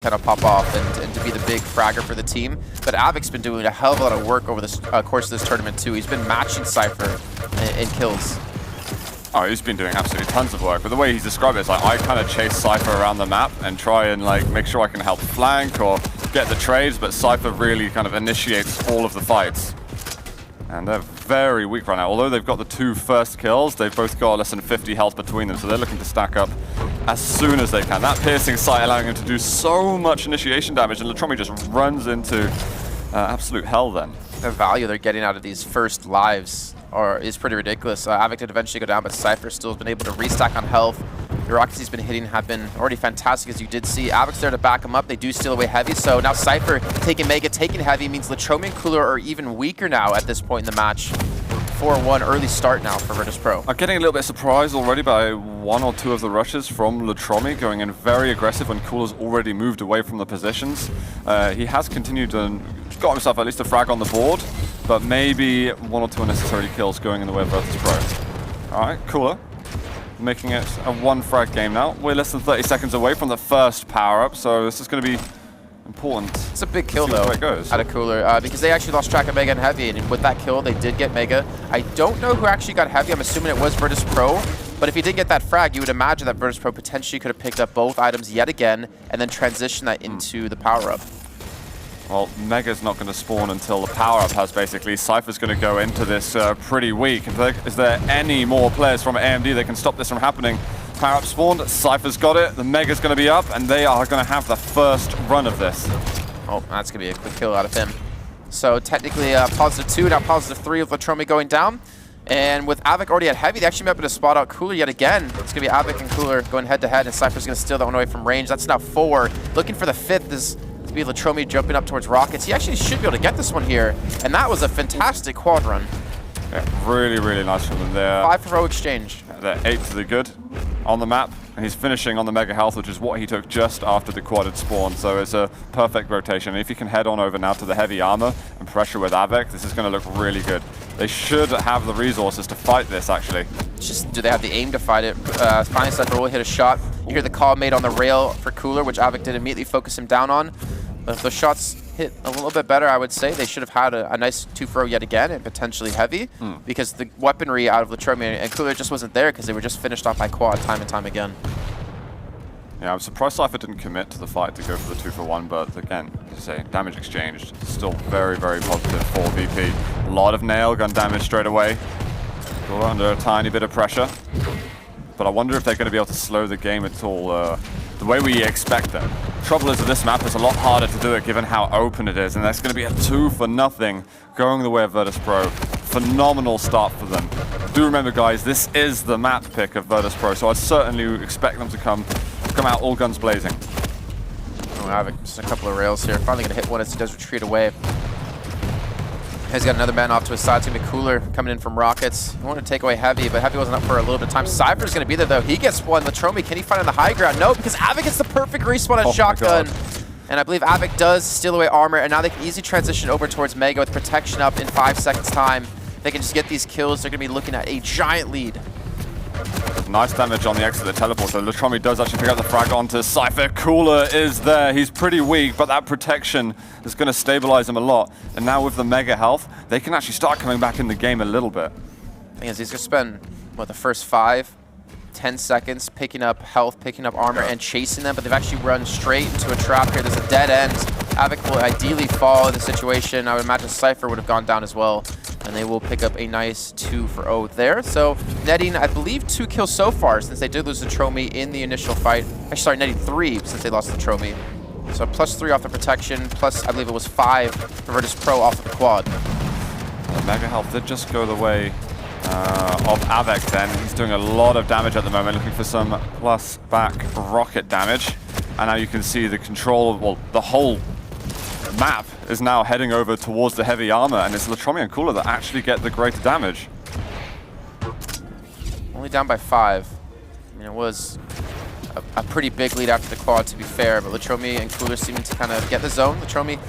kind of pop off and to be the big fragger for the team. But Avic's been doing a hell of a lot of work over this course of this tournament too. He's been matching Cypher in kills. Oh, he's been doing absolutely tons of work. But the way he's described it is like, I kind of chase Cypher around the map and try and like make sure I can help flank or get the trades, but Cypher really kind of initiates all of the fights. And they're very weak right now. Although they've got the 2 first kills, they've both got less than 50 health between them, so they're looking to stack up as soon as they can. That piercing sight allowing him to do so much initiation damage, and Latromi just runs into absolute hell then. The value they're getting out of these first lives is pretty ridiculous. Avic did eventually go down, but Cypher still has been able to restack on health. The rockets he's been hitting have been already fantastic, as you did see. Avic's there to back him up. They do steal away heavy, so now Cypher taking Mega, taking heavy means Latromi and Cooler are even weaker now at this point in the match. 4-1, early start now for Virtus.pro. I'm getting a little bit surprised already by 1 or 2 of the rushes from Latromi, going in very aggressive when Cooler's already moved away from the positions. He has continued and got himself at least a frag on the board, but maybe 1 or 2 unnecessary kills going in the way of Virtus.pro. Alright, Cooler making it a 1 frag game now. We're less than 30 seconds away from the first power-up, so this is going to be important. It's a big kill though out of Cooler because they actually lost track of Mega and Heavy, and with that kill they did get Mega. I don't know who actually got Heavy. I'm assuming it was Virtus.pro, but if he did get that frag, you would imagine that Virtus.pro potentially could have picked up both items yet again and then transitioned that into the power-up. Well, Mega's not going to spawn until the power-up has basically. Cypher's going to go into this pretty weak. Is there any more players from AMD that can stop this from happening? Power-up spawned, Cypher's got it, the Mega's going to be up, and they are going to have the first run of this. Oh, that's going to be a quick kill out of him. So technically +2, now +3 of Latromi going down. And with Avic already at heavy, they actually might be able to spot out Cooler yet again. It's going to be Avic and Cooler going head-to-head, and Cypher's going to steal that one away from range. That's now 4. Looking for the 5th is to be Latromi jumping up towards Rockets. He actually should be able to get this one here, and that was a fantastic quad run. Yeah, really, really nice from them there. 5 for row exchange. They're 8 to the good on the map, and he's finishing on the Mega Health, which is what he took just after the quad had spawned, so it's a perfect rotation. And if you can head on over now to the heavy armor and pressure with Avic, this is going to look really good. They should have the resources to fight this, actually. Just, do they have the aim to fight it? Finally, Cypher will hit a shot. You hear the call made on the rail for Cooler, which Avic did immediately focus him down on. But if the shots hit a little bit better, I would say they should have had a nice 2-for-0 yet again, and potentially heavy, because the weaponry out of Latromi and Cooler just wasn't there because they were just finished off by quad time and time again. Yeah, I'm surprised Cypher didn't commit to the fight to go for the 2-for-1, but again, as I say, damage exchanged, still very, very positive for VP. A lot of nail gun damage straight away. Cooler under a tiny bit of pressure, but I wonder if they're going to be able to slow the game at all the way we expect them. Trouble is that this map is a lot harder to do it given how open it is, and that's going to be a 2-for-0 going the way of Virtus.pro. Phenomenal start for them. Do remember, guys, this is the map pick of Virtus.pro, so I'd certainly expect them to come out all guns blazing. Oh, Avic, just a couple of rails here. Finally going to hit one as he does retreat away. He's got another man off to his side. It's going to be Cooler coming in from Rockets. He wanted to take away Heavy, but Heavy wasn't up for a little bit of time. Cypher's going to be there, though. He gets one. Latromi, can he find on the high ground? No, because Avic gets the perfect respawn on Shotgun. And I believe Avic does steal away armor, and now they can easily transition over towards Mega with protection up in 5 seconds' time. If they can just get these kills, they're going to be looking at a giant lead. Nice damage on the exit of the teleport, so Latromi does actually pick up the frag onto Cypher. Cooler is there. He's pretty weak, but that protection is going to stabilize him a lot. And now with the Mega Health, they can actually start coming back in the game a little bit. Thing is, he's going to spend, what, the first 5-10 seconds picking up health, picking up armor, and chasing them, but they've actually run straight into a trap here. There's a dead end. Avic will ideally fall in the situation. I would imagine Cypher would have gone down as well, and they will pick up a nice 2-for-0 there. So netting, I believe, 2 kills so far since they did lose Latromi in the initial fight. Actually, sorry, netting 3 since they lost Latromi. So +3 off the protection, plus I believe it was 5 for Virtus.pro off of the quad. The Mega Health did just go the way of Avic then. He's doing a lot of damage at the moment, looking for some plus back rocket damage. And now you can see the control, well, the whole map is now heading over towards the heavy armor, and it's Latromi and Cooler that actually get the greater damage. Only down by 5. I mean, it was a pretty big lead after the quad, to be fair, but Latromi and Cooler seeming to kind of get the zone. Latromi,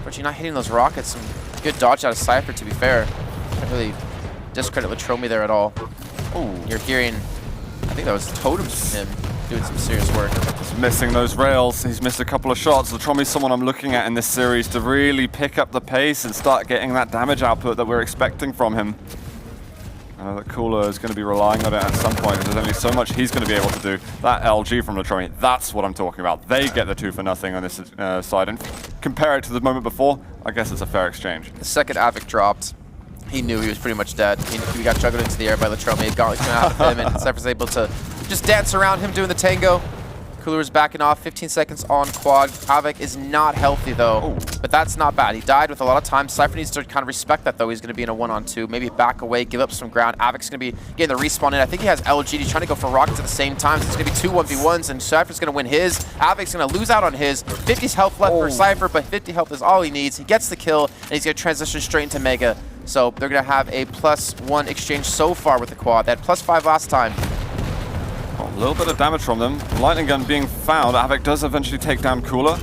but you're not hitting those rockets. Some good dodge out of Cypher, to be fair. Can't really discredit Latromi there at all. Oh, you're hearing, I think that was totems from him. doing some serious work. He's missing those rails. He's missed a couple of shots. Latromi's someone I'm looking at in this series to really pick up the pace and start getting that damage output that we're expecting from him. I know that Cooler is going to be relying on it at some point, because there's only so much he's going to be able to do. That LG from Latromi, that's what I'm talking about. They get the 2 for nothing on this side. And compare it to the moment before, I guess it's a fair exchange. The second Avic dropped, he knew he was pretty much dead. He got juggled into the air by Latromi. It got out of him, and Cypher's able to just dance around him doing the tango. Cooler's backing off, 15 seconds on quad. Avic is not healthy though, but that's not bad. He died with a lot of time. Cypher needs to kind of respect that though. He's going to be in a 1-on-2, maybe back away, give up some ground. Avic's going to be getting the respawn in. I think he has LG. He's trying to go for rockets at the same time. So it's going to be 2 1v1s, and Cypher's going to win his. Avic's going to lose out on his. 50's health left for Cypher, but 50 health is all he needs. He gets the kill, and he's going to transition straight into Mega. So they're going to have a +1 exchange so far with the quad. They had +5 last time. A little bit of damage from them. Lightning gun being found. Avic does eventually take down Cooler.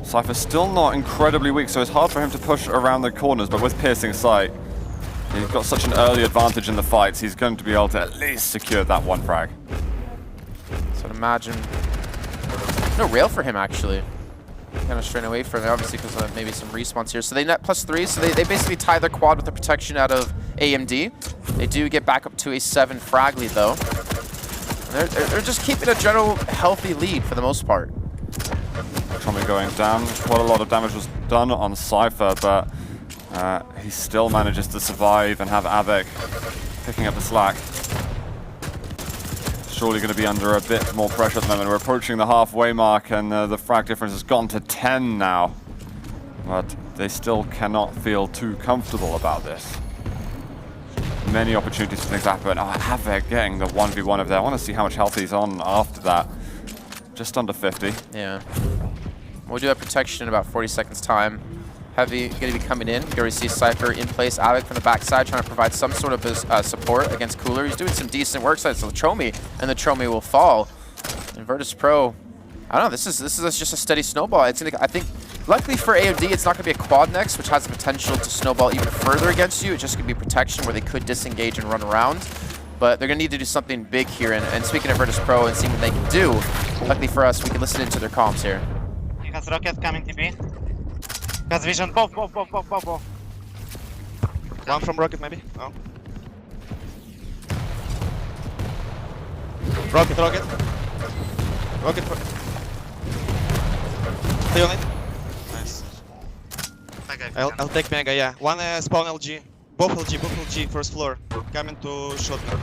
Cypher's still not incredibly weak, so it's hard for him to push around the corners, but with piercing sight, he's got such an early advantage in the fights, he's going to be able to at least secure that 1 frag. So I'd imagine no rail for him actually. Kind of straying away from it, obviously because of maybe some respawns here. So they net +3, so they basically tie their quad with the protection out of AMD. They do get back up to a 7 frag lead though. They're just keeping a general healthy lead for the most part. Latromi going down. Quite a lot of damage was done on Cypher, but he still manages to survive and have Avic picking up the slack. Surely going to be under a bit more pressure at the moment. We're approaching the halfway mark, and the frag difference has gone to 10 now. But they still cannot feel too comfortable about this. Many opportunities for things to happen. Oh, Avic getting the 1v1 over there. I want to see how much health he's on after that. Just under 50. Yeah. We'll do that protection in about 40 seconds time. Heavy going to be coming in. You already see Cypher in place. Avic from the backside trying to provide some sort of support against Cooler. He's doing some decent work sides to Latromi, and Latromi will fall. And Virtus.pro, I don't know, this is just a steady snowball. It's gonna, I think, luckily for AMD, it's not going to be a quad next, which has the potential to snowball even further against you. It's just going to be protection where they could disengage and run around. But they're going to need to do something big here. And speaking of Virtus.pro and seeing what they can do, luckily for us, we can listen into their comms here. He has rocket coming TB. Has vision, both. One from rocket maybe? Oh. Rocket. Rocket. Stay on it. Nice. I'll take Mega, yeah. One spawn LG. Both LG, first floor. Coming to shotgun.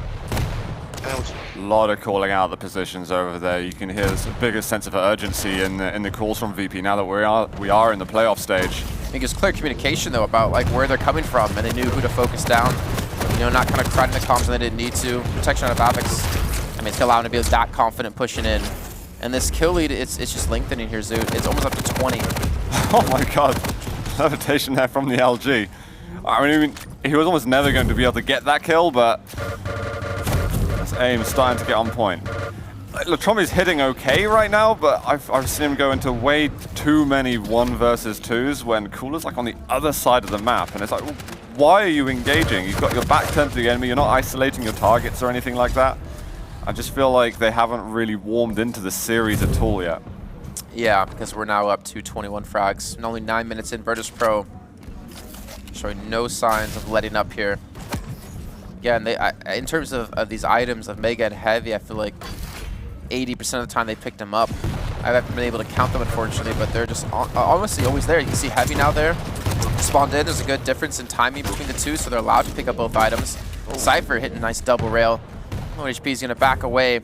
LG. A lot of calling out the positions over there. You can hear this bigger sense of urgency in the calls from VP now that we are in the playoff stage. I think it's clear communication though about like where they're coming from, and they knew who to focus down. You know, not kind of crowding the comms when they didn't need to. Protection out of Avic's, I mean, it's gonna allow him to be that confident pushing in. And this kill lead, it's just lengthening here, Zoot. It's almost up to 20. Oh my god, levitation there from the LG. I mean, he was almost never going to be able to get that kill, but his aim is starting to get on point. Latromi's hitting okay right now, but I've seen him go into way too many 1 versus 2s when Cooler's like on the other side of the map, and it's like, why are you engaging? You've got your back turned to the enemy, you're not isolating your targets or anything like that. I just feel like they haven't really warmed into the series at all yet. Yeah, because we're now up to 21 frags, and only 9 minutes in. Virtus.pro showing no signs of letting up here. Again, in terms of these items of Mega and Heavy, I feel like 80% of the time they picked them up. I haven't been able to count them, unfortunately, but they're just honestly always there. You can see Heavy now there. Spawned in. There's a good difference in timing between the two, so they're allowed to pick up both items. Cypher hitting a nice double rail. Low HP is going to back away,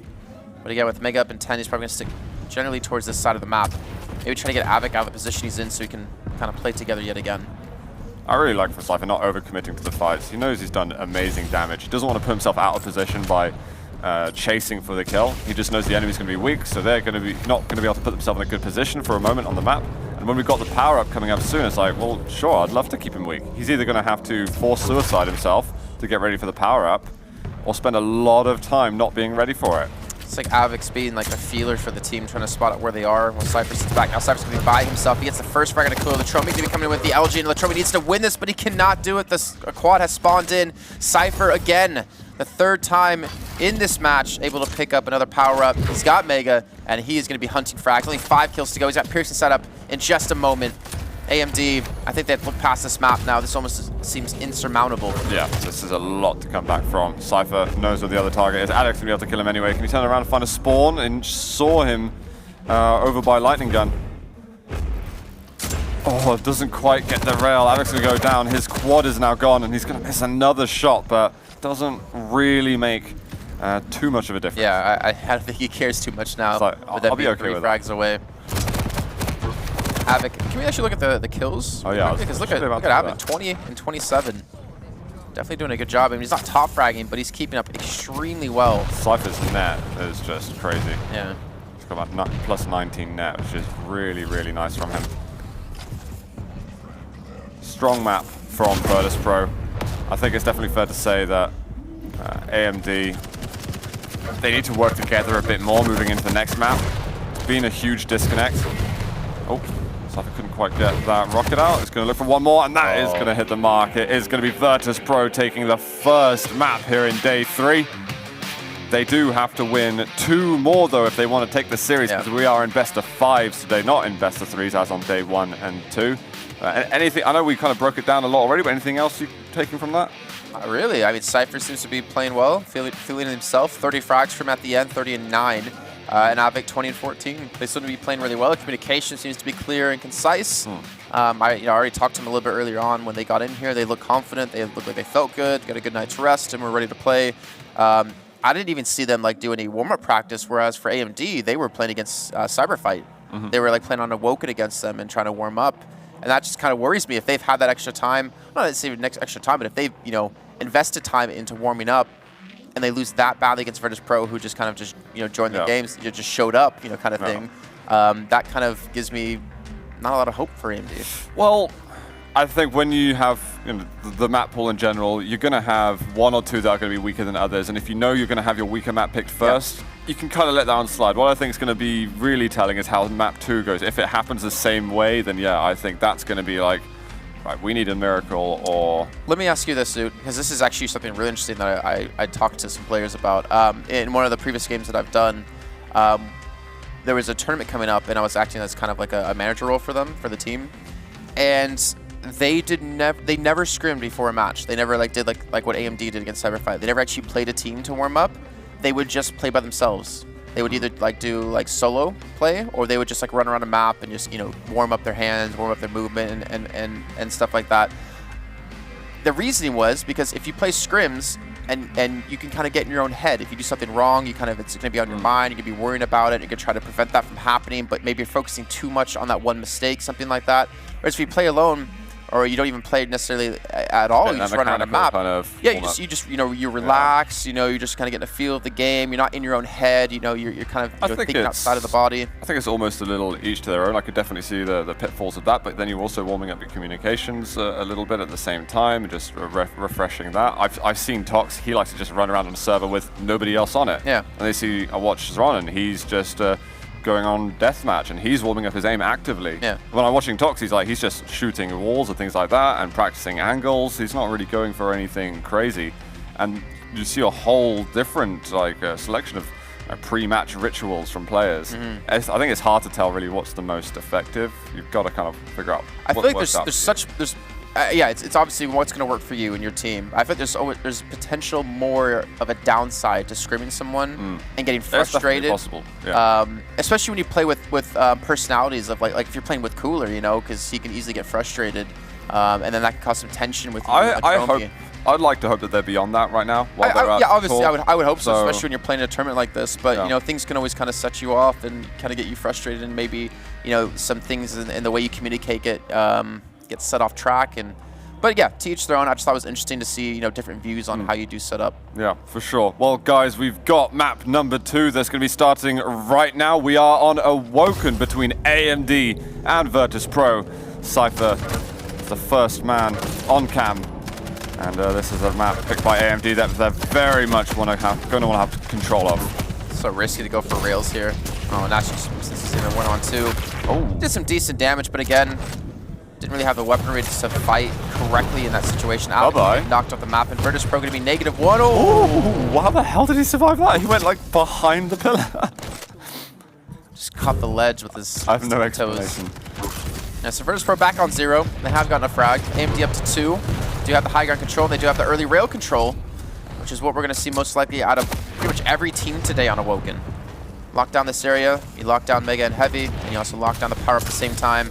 but again, with Mega up in 10, he's probably going to stick generally towards this side of the map. Maybe try to get Avic out of the position he's in so he can kind of play together yet again. I really like for Cypher not overcommitting to the fights. He knows he's done amazing damage. He doesn't want to put himself out of position by chasing for the kill. He just knows the enemy's going to be weak, so they're going to be not going to be able to put themselves in a good position for a moment on the map. And when we've got the power-up coming up soon, it's like, well, sure, I'd love to keep him weak. He's either going to have to force suicide himself to get ready for the power-up, or spend a lot of time not being ready for it. It's like Avic's being like a feeler for the team, trying to spot out where they are. When Cypher sits back, now Cypher's going to be by himself. He gets the first frag on a Cooler. Latromi's going to be coming in with the LG, and Latromi needs to win this, but he cannot do it. A quad has spawned in. Cypher again the third time in this match able to pick up another power-up. He's got Mega, and he is going to be hunting frags. Only 5 kills to go. He's got Pearson set up in just a moment. AMD, I think they've looked past this map now. This almost seems insurmountable. Yeah, this is a lot to come back from. Cypher knows where the other target is. Alex will be able to kill him anyway. Can he turn around and find a spawn? And saw him over by Lightning Gun. Oh, it doesn't quite get the rail. Alex will go down. His quad is now gone, and he's going to miss another shot, but doesn't really make too much of a difference. Yeah, I don't think he cares too much now. Like, I'll be okay 3 with frags away. Havoc, can we actually look at the kills? Oh yeah, because look at Havoc, 20 and 27. Definitely doing a good job. I mean, he's not top fragging, but he's keeping up extremely well. Cypher's net is just crazy. Yeah. He's got about plus 19 net, which is really, really nice from him. Strong map from Virtus.pro. I think it's definitely fair to say that AMD, they need to work together a bit more moving into the next map. It's been a huge disconnect. Oh, Cypher couldn't quite get that rocket out. It's going to look for one more, and that is going to hit the mark. It is going to be Virtus.pro taking the first map here in day 3. They do have to win 2 more, though, if they want to take the series, because we are in best of 5s today, not in best of 3s as on day 1 and 2. Anything? I know we kind of broke it down a lot already, but anything else you've taken from that? Not really. I mean, Cypher seems to be playing well, feeling himself. 30 frags from at the end, 30 and 9. And Avic 20 and 14. They seem to be playing really well. Communication seems to be clear and concise. I already talked to them a little bit earlier on when they got in here. They looked confident. They looked like they felt good. Got a good night's rest and were ready to play. I didn't even see them like do any warm-up practice. Whereas for AMD, they were playing against Cyberfight. They were like playing on Awoken against them and trying to warm up. And that just kind of worries me. If they've had that extra time, not necessarily next extra time, but if they've invested time into warming up, and they lose that badly against Virtus.pro, who just kind of joined the games, just showed up, kind of thing. That kind of gives me not a lot of hope for AMD. Well, I think when you have the map pool in general, you're going to have 1 or 2 that are going to be weaker than others, and if you know you're going to have your weaker map picked first, you can kind of let that one slide. What I think is going to be really telling is how map 2 goes. If it happens the same way, then yeah, I think that's going to be like, right, we need a miracle. Or let me ask you this, Zoot, because this is actually something really interesting that I talked to some players about. In one of the previous games that I've done, there was a tournament coming up, and I was acting as kind of like a manager role for them, for the team, and they never scrimmed before a match. They never did like what AMD did against Cyberfight. They never actually played a team to warm up. They would just play by themselves. They would either do solo play, or they would just run around a map and just warm up their hands, warm up their movement, and stuff like that. The reasoning was because if you play scrims and you can kind of get in your own head. If you do something wrong, it's going to be on your mind. You can be worrying about it. You can try to prevent that from happening, but maybe you're focusing too much on that one mistake, something like that. Whereas if you play alone, or you don't even play necessarily at all, you just run around a map. You relax. You just kind of get a feel of the game. You're not in your own head. You're kind of thinking outside of the body. I think it's almost a little each to their own. I could definitely see the pitfalls of that, but then you're also warming up your communications a little bit at the same time, and just refreshing that. I've seen Tox. He likes to just run around on a server with nobody else on it. Yeah. And I watch Zron, and he's just going on deathmatch, and he's warming up his aim actively. Yeah. When I'm watching Tox, he's just shooting walls and things like that and practicing angles. He's not really going for anything crazy. And you see a whole different selection of pre-match rituals from players. I think it's hard to tell really what's the most effective. You've got to kind of figure out. I feel like it's obviously what's going to work for you and your team. I think there's potential more of a downside to scrimming someone and getting frustrated. That's possible. Yeah. Especially when you play with personalities of like if you're playing with Cooler, because he can easily get frustrated, and then that can cause some tension with you. I'd like to hope that they're beyond that right now. Obviously, I would hope so, especially when you're playing a tournament like this. But things can always kind of set you off and kind of get you frustrated, and maybe some things in the way you communicate get set off track. But yeah, to each their own. I just thought it was interesting to see different views on how you do set up. Yeah, for sure. Well, guys, we've got map number 2 that's going to be starting right now. We are on Awoken between AMD and Virtus.pro. Cypher is the first man on cam. And this is a map picked by AMD that they're very much going to have control of. So risky to go for rails here. Oh, and actually, since he's in a 1-on-2. Oh. Did some decent damage, but again, didn't really have the weaponry to fight correctly in that situation. Bye-bye. Knocked off the map, and Virtus.pro going to be -1. Oh! How the hell did he survive that? He went like behind the pillar. Just caught the ledge with his I have no toes. explanation. Yeah, so Virtus.pro back on 0. They have gotten a frag. AMD up to 2. Do have the high ground control. They do have the early rail control, which is what we're going to see most likely out of pretty much every team today on Awoken. Lock down this area. You lock down Mega and Heavy, and you also lock down the power up at the same time.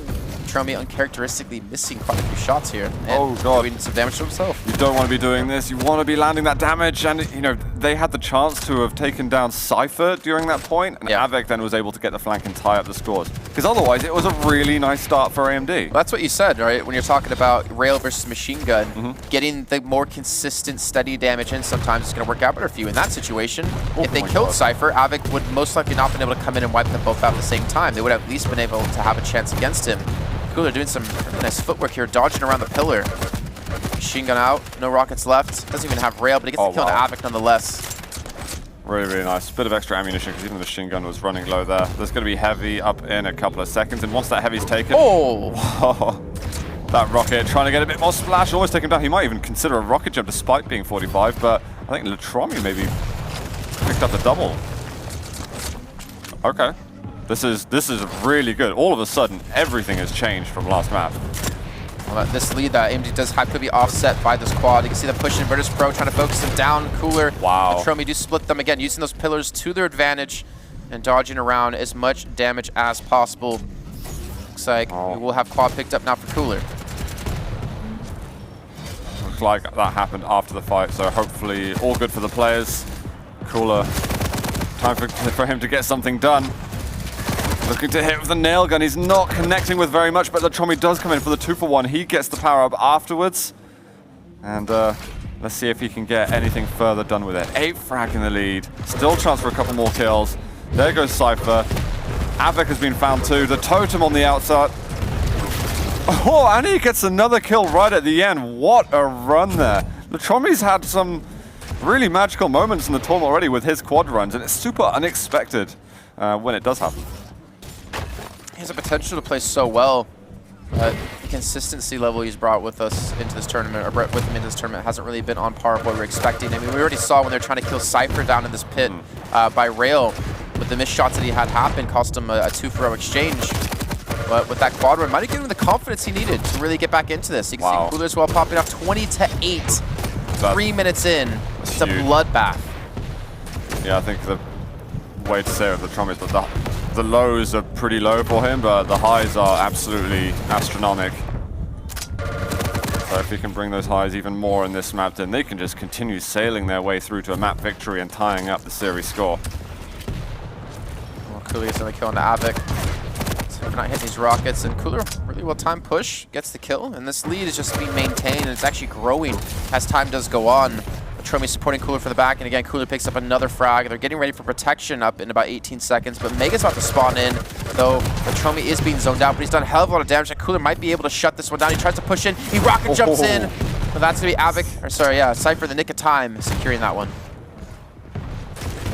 Tromi uncharacteristically missing quite a few shots here. And doing some damage to himself. You don't want to be doing this. You want to be landing that damage. And, you know, they had the chance to have taken down Cypher during that point. And Avec then was able to get the flank and tie up the scores. Because otherwise, it was a really nice start for AMD. Well, that's what you said, right? When you're talking about rail versus machine gun, getting the more consistent, steady damage in sometimes is going to work out better for you. In that situation, if they killed Cypher, Avec would most likely not been able to come in and wipe them both out at the same time. They would have at least been able to have a chance against him. They're doing some really nice footwork here, dodging around the pillar. Machine gun out, no rockets left. Doesn't even have rail, but he gets the kill on Avec nonetheless. Really, really nice. Bit of extra ammunition because even the machine gun was running low there. There's going to be Heavy up in a couple of seconds, and once that Heavy's taken... that rocket trying to get a bit more splash, almost taken down. He might even consider a rocket jump despite being 45, but I think Latromi maybe picked up the double. Okay. This is really good. All of a sudden, everything has changed from last map. Well, this lead that AMD does have could be offset by this quad. You can see them pushing Virtus.pro, trying to focus them down. Cooler. Wow. Tromi do split them again, using those pillars to their advantage and dodging around as much damage as possible. Looks like we will have quad picked up now for Cooler. Looks like that happened after the fight, so hopefully all good for the players. Cooler. Time for him to get something done. Looking to hit with the nail gun. He's not connecting with very much, but Latromi does come in for the 2-for-1. He gets the power up afterwards. And let's see if he can get anything further done with it. 8 frag in the lead. Still chance for a couple more kills. There goes Cypher. Avec has been found too. The totem on the outside. Oh, and he gets another kill right at the end. What a run there. Latromi's had some really magical moments in the tournament already with his quad runs, and it's super unexpected when it does happen. He has the potential to play so well, but the consistency level he's brought with us into this tournament, or with him into this tournament, hasn't really been on par with what we were expecting. I mean, we already saw when they're trying to kill Cypher down in this pit by rail, but the missed shots that he had happen cost him a 2-for-0 exchange. But with that quad run, might have given him the confidence he needed to really get back into this. You can see Cooler as well popping off 20-8, 3 minutes in. It's a bloodbath. Yeah, I think the way to say it with Latromi is that the lows are pretty low for him, but the highs are absolutely astronomical. So if he can bring those highs even more in this map, then they can just continue sailing their way through to a map victory and tying up the series score. Well, Cooler gets another kill on the Avec. So if we're not hitting these rockets, and Cooler, really well-timed push, gets the kill, and this lead is just being maintained, and it's actually growing as time does go on. Tromi supporting Cooler for the back, and again, Cooler picks up another frag. They're getting ready for protection up in about 18 seconds, but Mega's about to spawn in, though Tromi is being zoned out, but he's done a hell of a lot of damage, and Cooler might be able to shut this one down. He tries to push in, he rocket jumps in, but that's going to be Cypher the nick of time securing that one.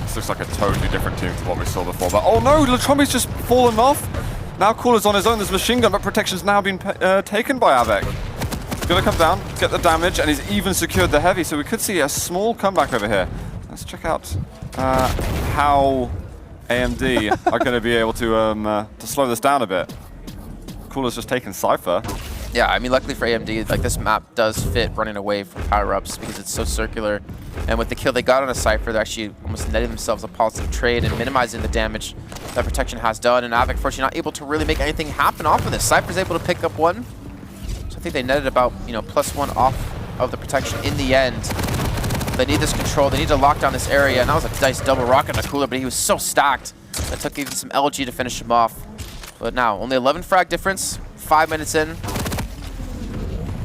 This looks like a totally different team to what we saw before, but oh no, Latromi's just fallen off. Now Cooler's on his own, there's machine gun, but protection's now been taken by Avec. Gonna come down, get the damage, and he's even secured the Heavy, so we could see a small comeback over here. Let's check out how AMD are gonna be able to slow this down a bit. Cooler's just taken Cypher. Yeah, I mean, luckily for AMD, like this map does fit running away from power-ups because it's so circular. And with the kill they got on a Cypher, they're actually almost netting themselves a positive trade and minimizing the damage that protection has done. And Avec, fortunately, not able to really make anything happen off of this. Cypher's able to pick up one. I think they netted about, +1 off of the protection in the end. They need this control. They need to lock down this area. And that was a nice double rocket on Cooler, but he was so stacked. That took even some LG to finish him off. But now, only 11 frag difference, 5 minutes in.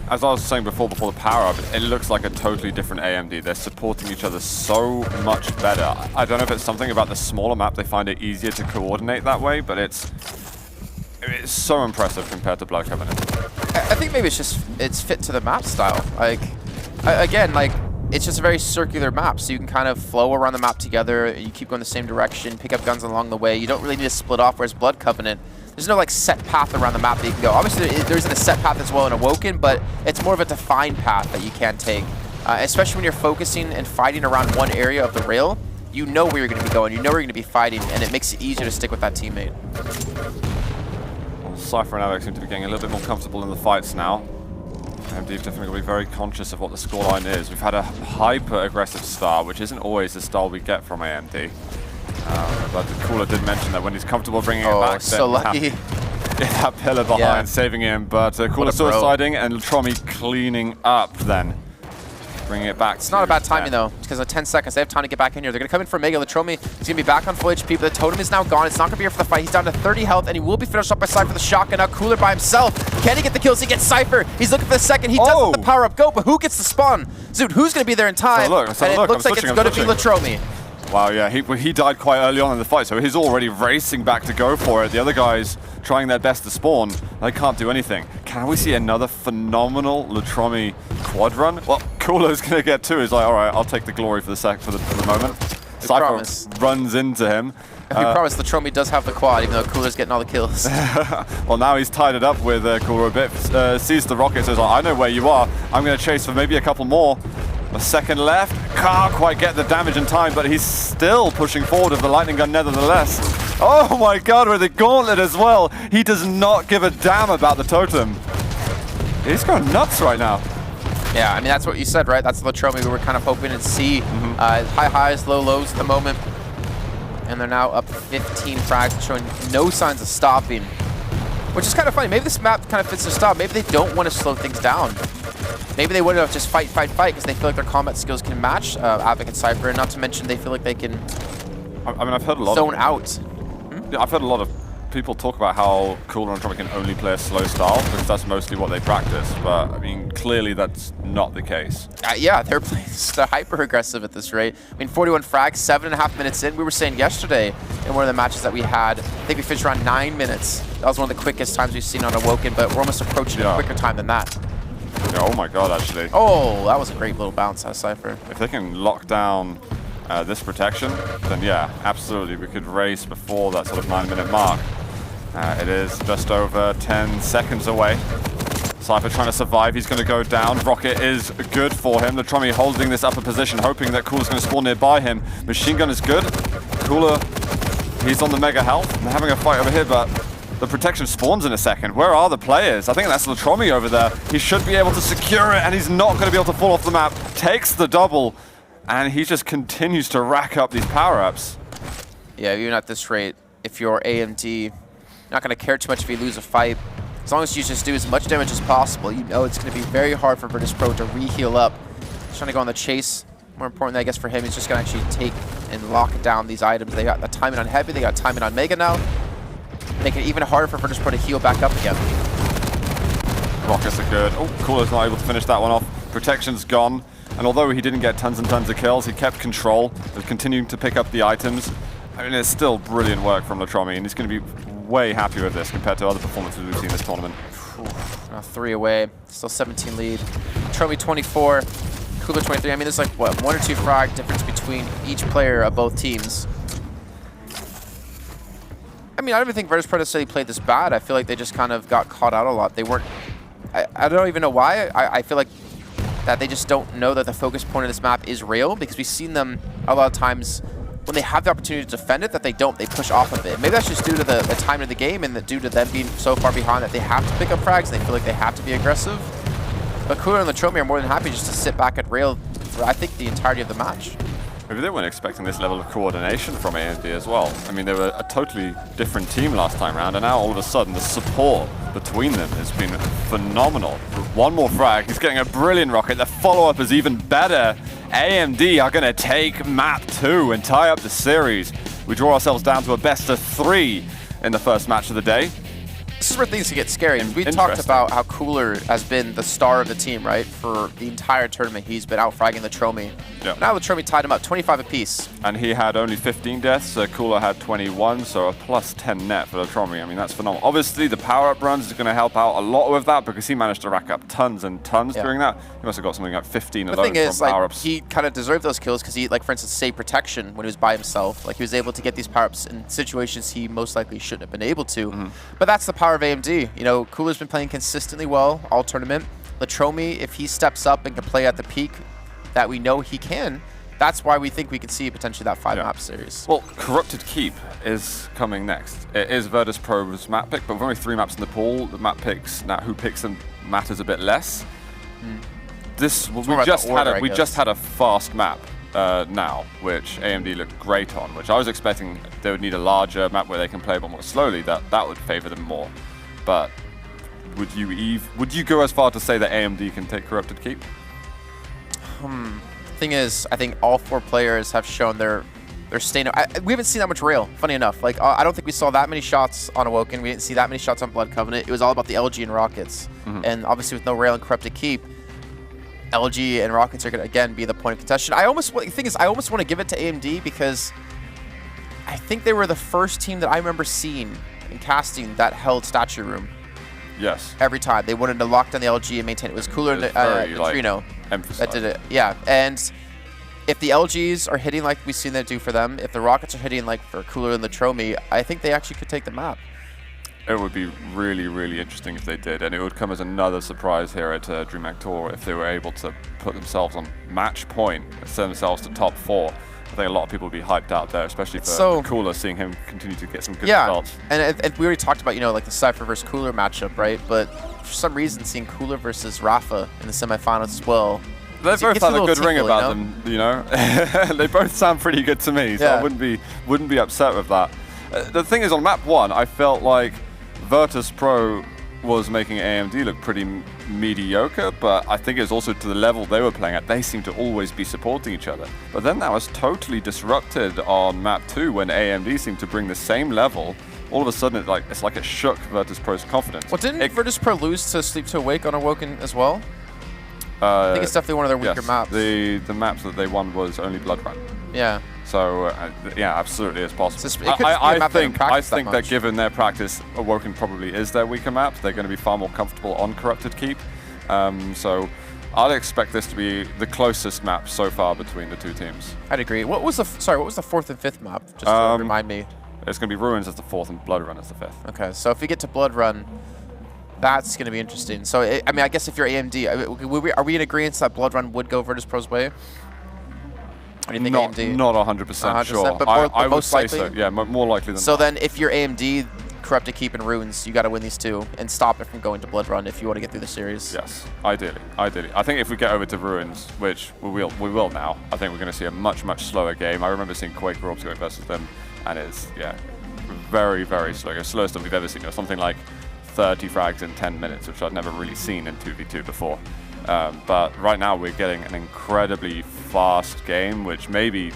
As I was saying before the power-up, it looks like a totally different AMD. They're supporting each other so much better. I don't know if it's something about the smaller map, they find it easier to coordinate that way, but it's so impressive compared to Blood Covenant. I think maybe it's fit to the map style. It's just a very circular map, so you can kind of flow around the map together. You keep going the same direction, pick up guns along the way. You don't really need to split off, whereas Blood Covenant, there's no like set path around the map that you can go. Obviously, there isn't a set path as well in Awoken, but it's more of a defined path that you can take. Especially when you're focusing and fighting around one area of the rail, you know where you're going to be going, you know where you're going to be fighting, and it makes it easier to stick with that teammate. Well, Cypher and Alex seem to be getting a little bit more comfortable in the fights now. AMD definitely going to be very conscious of what the scoreline is. We've had a hyper-aggressive start, which isn't always the style we get from AMD. But the Cooler did mention that when he's comfortable bringing it back, so lucky. That pillar behind, saving him. But Cooler suiciding and Latromi cleaning up then. Bringing it back. It's not a bad timing though, because in 10 seconds they have time to get back in here. They're going to come in for Mega. Latromi is going to be back on full HP, but the totem is now gone. It's not going to be here for the fight. He's down to 30 health, and he will be finished up by Cypher with the shotgun. Now Cooler by himself. Can he get the kills? He gets Cypher. He's looking for the second. He does let the power up go, but who gets the spawn? Zoot, who's going to be there in time? And it looks like it's going to be Latromi. Wow, yeah, he died quite early on in the fight, so he's already racing back to go for it. The other guys trying their best to spawn. They can't do anything. Can we see another phenomenal Latromi quad run? Well, Cooler's going to get two. He's like, all right, I'll take the glory for the moment. Cypher runs into him. We promise Latromi does have the quad, even though Cooler's getting all the kills. Well, now he's tied it up with Cooler a bit. Sees the rocket, says, I know where you are. I'm going to chase for maybe a couple more. A second left. Can't quite get the damage in time, but he's still pushing forward with the lightning gun nevertheless. Oh my god, with the gauntlet as well. He does not give a damn about the totem. He's going nuts right now. Yeah, I mean, that's what you said, right? That's Latromi we were kind of hoping to see. High highs, low lows at the moment. And they're now up 15 frags, showing no signs of stopping. Which is kind of funny. Maybe this map kind of fits their style. Maybe they don't want to slow things down. Maybe they would have just fight, because they feel like their combat skills can match Avik and Cypher, and not to mention they feel like they can I mean, I've heard a lot zone out. Yeah, I've heard a lot of people talk about how Cooler and Latromi can only play a slow style, because that's mostly what they practice, but I mean, clearly that's not the case. Yeah, they're hyper-aggressive at this rate. I mean, 41 frags, 7.5 minutes in. We were saying yesterday in one of the matches that we had, I think we finished around 9 minutes. That was one of the quickest times we've seen on Awoken, but we're almost approaching a quicker time than that. Yeah, oh my god, actually. Oh, that was a great little bounce out of Cypher. If they can lock down this protection, then yeah, absolutely, we could race before that sort of 9-minute mark. It is just over 10 seconds away. Cypher trying to survive, he's going to go down. Rocket is good for him. Latromi holding this upper position, hoping that Cooler's going to spawn nearby him. Machine gun is good. Cooler, he's on the mega health. They're having a fight over here, but the protection spawns in a second. Where are the players? I think that's Latromi over there. He should be able to secure it, and he's not going to be able to fall off the map. Takes the double, and he just continues to rack up these power-ups. Yeah, even at this rate, if you're AMD, you're not going to care too much if you lose a fight. As long as you just do as much damage as possible, you know it's going to be very hard for Virtus.pro to re-heal up. He's trying to go on the chase. More importantly, I guess, for him, he's just going to actually take and lock down these items. They got the timing on Heavy, they got timing on Mega now. Make it even harder for Virtus.pro to heal back up again. Rockets are good. Oh, Cooler's not able to finish that one off. Protection's gone. And although he didn't get tons and tons of kills, he kept control of continuing to pick up the items. I mean, it's still brilliant work from Latromi, and he's going to be way happy with this compared to other performances we've seen this tournament. Now 3 away, still 17 lead. Latromi 24, Cooler 23. I mean, there's like, what, 1 or 2 frag difference between each player of both teams. I mean, I don't even think Virtus.pro necessarily played this bad. I feel like they just kind of got caught out a lot. They weren't... I don't even know why. I feel like that they just don't know that the focus point of this map is real, because we've seen them a lot of times when they have the opportunity to defend it, that they don't. They push off of it. Maybe that's just due to the time of the game and due to them being so far behind that they have to pick up frags and they feel like they have to be aggressive. But Cooler and Latromi are more than happy just to sit back at rail for, I think, the entirety of the match. Maybe they weren't expecting this level of coordination from AMD as well. I mean, they were a totally different team last time around, and now all of a sudden the support between them has been phenomenal. One more frag, he's getting a brilliant rocket. The follow-up is even better. AMD are going to take map 2 and tie up the series. We draw ourselves down to a best of 3 in the first match of the day. This is where things get scary. We talked Interesting. about how Cooler has been the star of the team, right? For the entire tournament, he's been out-fragging Latromi. Yeah. Now Latromi tied him up, 25 apiece. And he had only 15 deaths, Cooler had 21, so a plus 10 net for Latromi. I mean, that's phenomenal. Obviously, the power-up runs is going to help out a lot with that because he managed to rack up tons and tons during that. He must have got something like 15 The alone thing is, from like, power-ups. he kind of deserved those kills because he, like, for instance, saved protection when he was by himself. Like, he was able to get these power-ups in situations he most likely shouldn't have been able to. But that's the power of AMD. You know, Cooler's been playing consistently well all tournament. Latromi, if he steps up and can play at the peak that we know he can, that's why we think we could see potentially that 5-map series. Well, Corrupted Keep is coming next. It is Virtus.pro's map pick, but with only 3 maps in the pool, the map picks, now who picks them matters a bit less. This, we just had a fast map now, which AMD looked great on, which I was expecting they would need a larger map where they can play a bit more slowly, that would favor them more. But would you go as far to say that AMD can take Corrupted Keep? Thing is, I think all 4 players have shown their staying. We haven't seen that much rail, funny enough. Like, I don't think we saw that many shots on Awoken. We didn't see that many shots on Blood Covenant. It was all about the LG and Rockets. And obviously with no rail and Corrupted Keep, LG and Rockets are going to, again, be the point of contention. The thing is, I almost want to give it to AMD because I think they were the first team that I remember seeing in casting that held Statue Room. Yes. Every time. They wanted to lock down the LG and maintain it. It was Cooler and Neutrino that did it. Yeah, and if the LGs are hitting like we've seen them do for them, if the Rockets are hitting like for Cooler and Latromi, I think they actually could take the map. It would be really, really interesting if they did, and it would come as another surprise here at Dreamhack Tour if they were able to put themselves on match point and send themselves to top 4. I think a lot of people would be hyped out there, especially for Cooler, seeing him continue to get some good results. And we already talked about, you know, like the Cypher versus Cooler matchup, right? But for some reason, seeing Cooler versus Rafa in the semifinals as well. They both have a good ring about them, you know. They both sound pretty good to me, so I wouldn't be upset with that. The thing is, on map 1, I felt like Virtus.pro was making AMD look pretty mediocre, but I think it's also to the level they were playing at. They seem to always be supporting each other. But then that was totally disrupted on map 2 when AMD seemed to bring the same level. All of a sudden, it's like it shook Virtus.pro's confidence. Well, didn't Virtus.pro lose to Sleep to Awake on Awoken as well? I think it's definitely one of their weaker maps. The maps that they won was only Blood Run. Yeah. So yeah, absolutely, it's possible. So I think that given their practice, Awoken probably is their weaker map. They're going to be far more comfortable on Corrupted Keep. So I'd expect this to be the closest map so far between the 2 teams. I'd agree. What was the 4th and 5th map? Just to remind me. It's going to be Ruins as the 4th and Blood Run as the 5th. Okay, so if we get to Blood Run, that's going to be interesting. So I mean, I guess if you're AMD, are we in agreement that Blood Run would go Virtus.pro's way? Or do you think AMD? Not 100% sure. But I would most say likely? so. Yeah, more likely than So not. then, if you're AMD, Corrupted Keep and Ruins, you got to win these 2 and stop it from going to Blood Run if you want to get through the series. Yes, ideally. I think if we get over to Ruins, which we will now, I think we're going to see a much slower game. I remember seeing QUAKE Orbs going versus them, and it's very slow. The slowest that we've ever seen. It was something like 30 frags in 10 minutes, which I'd never really seen in 2v2 before. But right now we're getting an incredibly fast game, which maybe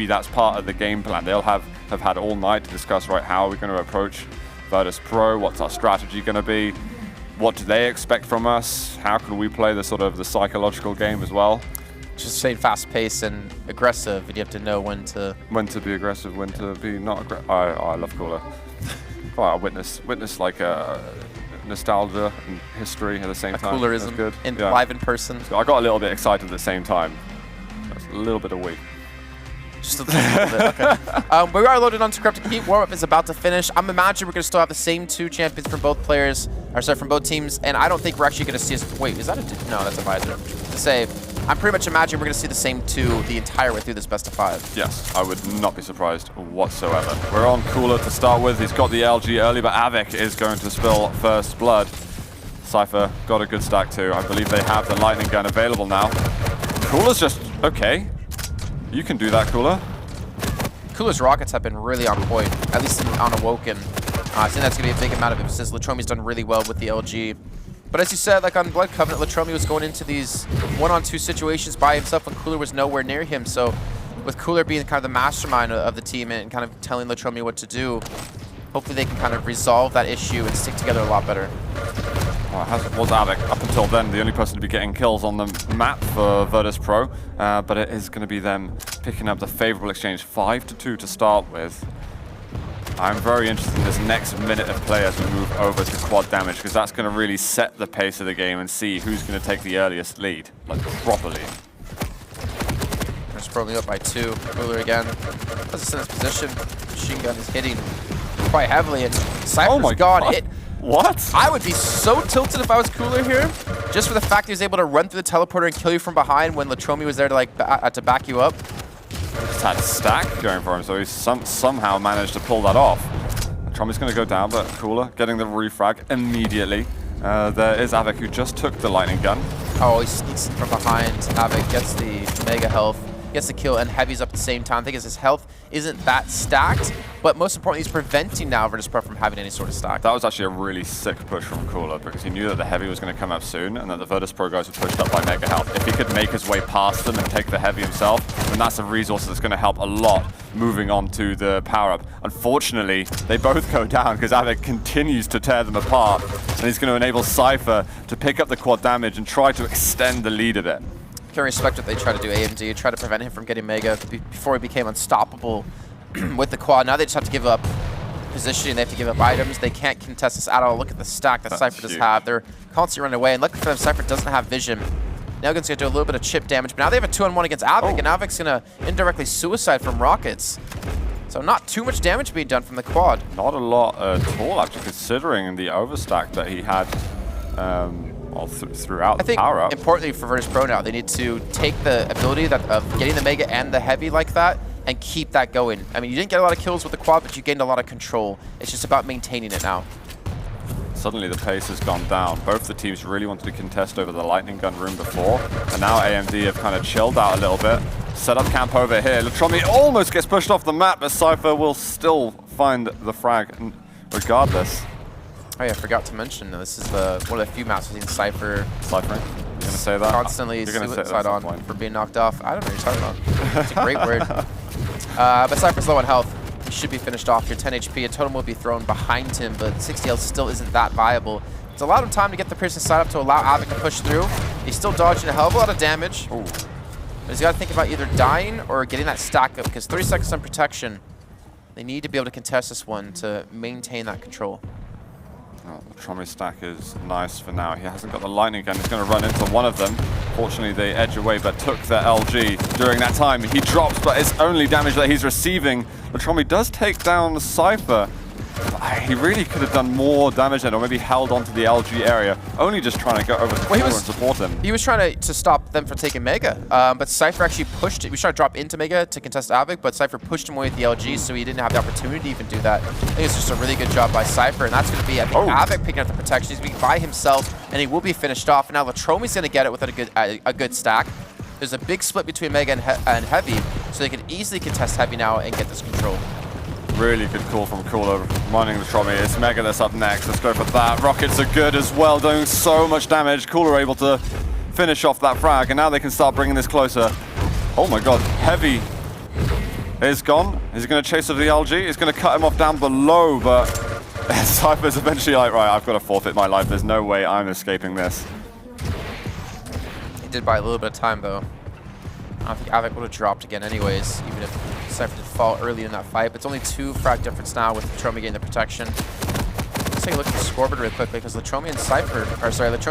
that's part of the game plan. They'll have had all night to discuss, right, how are we going to approach Virtus.pro, what's our strategy going to be, what do they expect from us, how can we play the psychological game as well. Just saying fast paced and aggressive, and you have to know when to be aggressive, when to be not aggressive. I love Cooler. I witness like nostalgia and history at the same time. Coolerism, good. Live in person. So I got a little bit excited at the same time. That's a little bit of weak. Just a little bit, okay. We are loaded onto Corrupted Keep. Warm-up is about to finish. I'm imagining we're going to still have the same 2 champions from both players, from both teams, and I don't think we're actually going to see us. Wait, is that no, that's a visor. To say, I'm pretty much imagining we're going to see the same 2 the entire way through this best of 5. Yes, I would not be surprised whatsoever. We're on Cooler to start with. He's got the LG early, but Avik is going to spill first blood. Cypher got a good stack too. I believe they have the lightning gun available now. Cooler's just okay. You can do that, Cooler. Cooler's rockets have been really on point, at least on Awoken. I think that's going to be a big amount of emphasis. Latromi's done really well with the LG. But as you said, like on Blood Covenant, Latromi was going into these 1-on-2 situations by himself when Cooler was nowhere near him. So with Cooler being kind of the mastermind of the team and kind of telling Latromi what to do, hopefully they can kind of resolve that issue and stick together a lot better. Well, it was AVIC up until then the only person to be getting kills on the map for Virtus.pro, but it is going to be them picking up the favorable exchange 5-2 to start with. I'm very interested in this next minute of play as we move over to quad damage, because that's going to really set the pace of the game and see who's going to take the earliest lead, like properly. There's probably up by 2. Cooler again. Puts us in this position. Machine gun is hitting quite heavily, and Cypher's gone. What? I would be so tilted if I was Cooler here, just for the fact he was able to run through the teleporter and kill you from behind when Latromi was there to like to back you up. Just had a stack going for him, so he's somehow managed to pull that off. Latromi's going to go down, but Cooler getting the refrag immediately. There is AVIC who just took the lightning gun. Oh, he sneaks in from behind. AVIC gets the mega health, gets the kill, and Heavy's up at the same time. I think his health isn't that stacked, but most importantly, he's preventing now Virtus.pro from having any sort of stack. That was actually a really sick push from Cooler, because he knew that the Heavy was going to come up soon, and that the Virtus.pro guys were pushed up by mega health. If he could make his way past them and take the Heavy himself, then that's a resource that's going to help a lot moving on to the power-up. Unfortunately, they both go down, because AVIC continues to tear them apart, and he's going to enable Cypher to pick up the quad damage and try to extend the lead a bit. Can respect what they try to do. AMD try to prevent him from getting mega before he became unstoppable with the quad. Now they just have to give up positioning. They have to give up items. They can't contest this at all. Look at the stack that Cypher does have. They're constantly running away. And luckily for them, Cypher doesn't have vision. Nelgun's going to do a little bit of chip damage. But now they have a 2-on-1 against AVIC. And AVIC's going to indirectly suicide from rockets. So not too much damage being done from the quad. Not a lot at all, actually, considering the overstack that he had throughout the power-up. I think, importantly for Virtus.pro now, they need to take the ability of getting the mega and the heavy like that and keep that going. I mean, you didn't get a lot of kills with the quad, but you gained a lot of control. It's just about maintaining it now. Suddenly the pace has gone down. Both the teams really wanted to contest over the lightning gun room before, and now AMD have kind of chilled out a little bit. Set up camp over here. Latromi almost gets pushed off the map, but Cypher will still find the frag regardless. Oh yeah, I forgot to mention, this is one of the few maps we've seen Cypher Cyphering? You're going to say that? Constantly suicide on for being knocked off. I don't know what you're talking about. It's a great word. But Cypher's low on health. He should be finished off here. 10 HP. A totem will be thrown behind him, but 60 health still isn't that viable. It's allowed him time to get the piercing side up to allow AVIC to push through. He's still dodging a hell of a lot of damage. Ooh. But he's got to think about either dying or getting that stack up, because 30 seconds on protection. They need to be able to contest this one to maintain that control. Oh, the Latromi stack is nice for now. He hasn't got the lightning gun. He's going to run into one of them. Fortunately, they edge away, but took the LG. During that time, he drops, but it's only damage that he's receiving. Latromi does take down the Cypher. He really could have done more damage then, or maybe held onto the LG area. Only just trying to go over the floor and support him. He was trying to stop them from taking Mega, but Cypher actually pushed it. He was trying to drop into Mega to contest AVIC, but Cypher pushed him away with the LG, so he didn't have the opportunity to even do that. I think it's just a really good job by Cypher, and that's going to be, I think, AVIC picking up the protection. He's going to be by himself, and he will be finished off. And now Latromi's going to get it with a good stack. There's a big split between Mega and Heavy, so they can easily contest Heavy now and get this control. Really good call from Cooler running the Latromi. It's Mega that's up next. Let's go for that. Rockets are good as well, doing so much damage. Cooler able to finish off that frag, and now they can start bringing this closer. Oh my god, Heavy is gone. Is he going to chase over the LG? He's going to cut him off down below, but Cypher's eventually like, right, I've got to forfeit my life. There's no way I'm escaping this. He did buy a little bit of time, though. I don't think AVIC would have dropped again anyways, even if Cypher did fall early in that fight. But it's only 2 frag difference now with Latromi getting the protection. Let's take a look at the scoreboard real quickly, because Latromi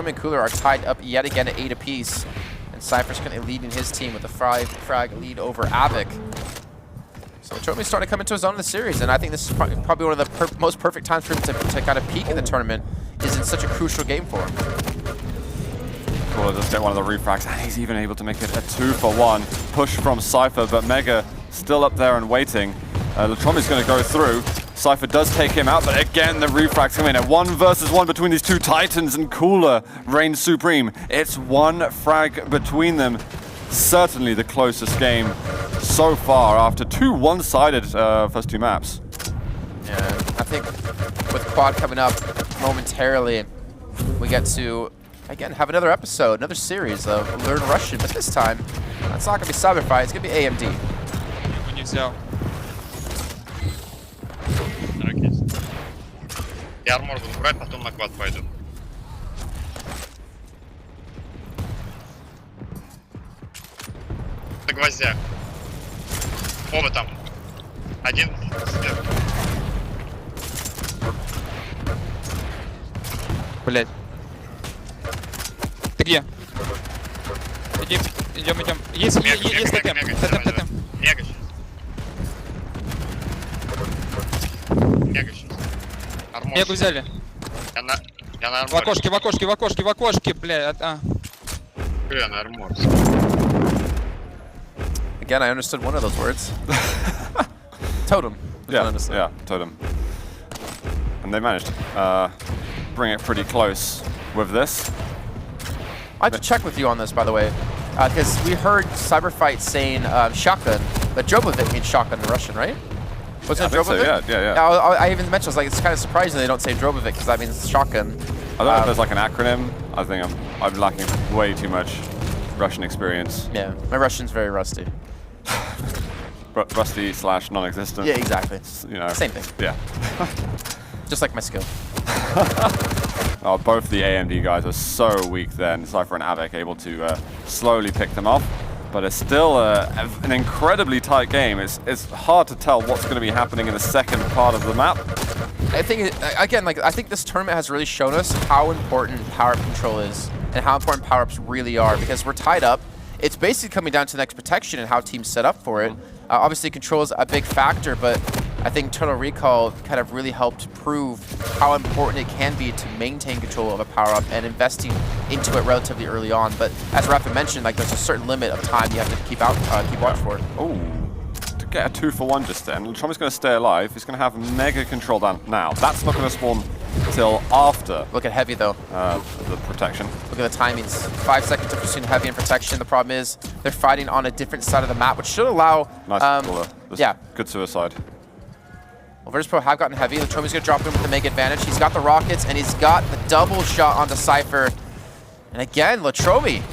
and Cooler are tied up yet again at 8 apiece. And Cypher's currently leading his team with a frag lead over AVIC. So Latromi's starting to come into his own in the series, and I think this is probably one of the most perfect times for him to kind of peak in the tournament, is in such a crucial game for him. Cooler does get one of the refrags, and he's even able to make it a 2-for-1 push from Cypher, but Mega still up there and waiting. Latromi's going to go through. Cypher does take him out, but again the refrags come in. A 1 versus 1 between these two titans, and Cooler reigns supreme. It's 1 frag between them. Certainly the closest game so far after 2 one-sided first 2 maps. Yeah, I think with Quad coming up momentarily, we get to again have another episode, another series of Learn Russian, but this time it's not going to be Cyberfight, it's going to be AMD. Нельзя. Я армор буду брать, потом на квад пойду. На гвоздях. Оба там. Один сверху. Блять. Ты где? Идем. Есть ТТ. ТТ. Мега сейчас. Мега сейчас. Армор. Мегу взяли. Я на В арморе. окошке, бля. Я на армор. Again, I understood one of those words. Totem. Yeah, totem. And they managed to bring it pretty close with this. I have to check with you on this, by the way, because we heard Cyberfight saying shotgun, but Drobovic means shotgun in Russian, right? Wasn't it I think Drobovic? so, yeah. I even mentioned, I was like, it's kind of surprising they don't say Drobovic because that means shotgun. I don't know if there's like an acronym. I think I'm lacking way too much Russian experience. Yeah, my Russian's very rusty. Rusty / non-existent. Yeah, exactly. You know. Same thing. Yeah. Just like my skill. Oh, both the AMD guys are so weak then. Cypher and Avek able to slowly pick them off. But it's still an incredibly tight game. It's hard to tell what's going to be happening in the second part of the map. I think, again, like I think this tournament has really shown us how important power-up control is and how important power-ups really are, because we're tied up. It's basically coming down to the next protection and how teams set up for it. Obviously, control is a big factor, but I think Total Recall kind of really helped prove how important it can be to maintain control of a power-up and investing into it relatively early on. But as Rafa mentioned, like there's a certain limit of time you have to keep watch for. Oh, to get a 2-for-1 just then. Latromi's going to stay alive. He's going to have mega control down now. That's not going to spawn till after. Look at Heavy though. The protection. Look at the timings. 5 seconds difference between Heavy and protection. The problem is they're fighting on a different side of the map, which should allow. Nice cooler. Yeah. Good suicide. Well, Virtus.pro have gotten Heavy. Latromi's going to drop in with the mega advantage. He's got the rockets, and he's got the double shot onto Cypher. And again, Latromi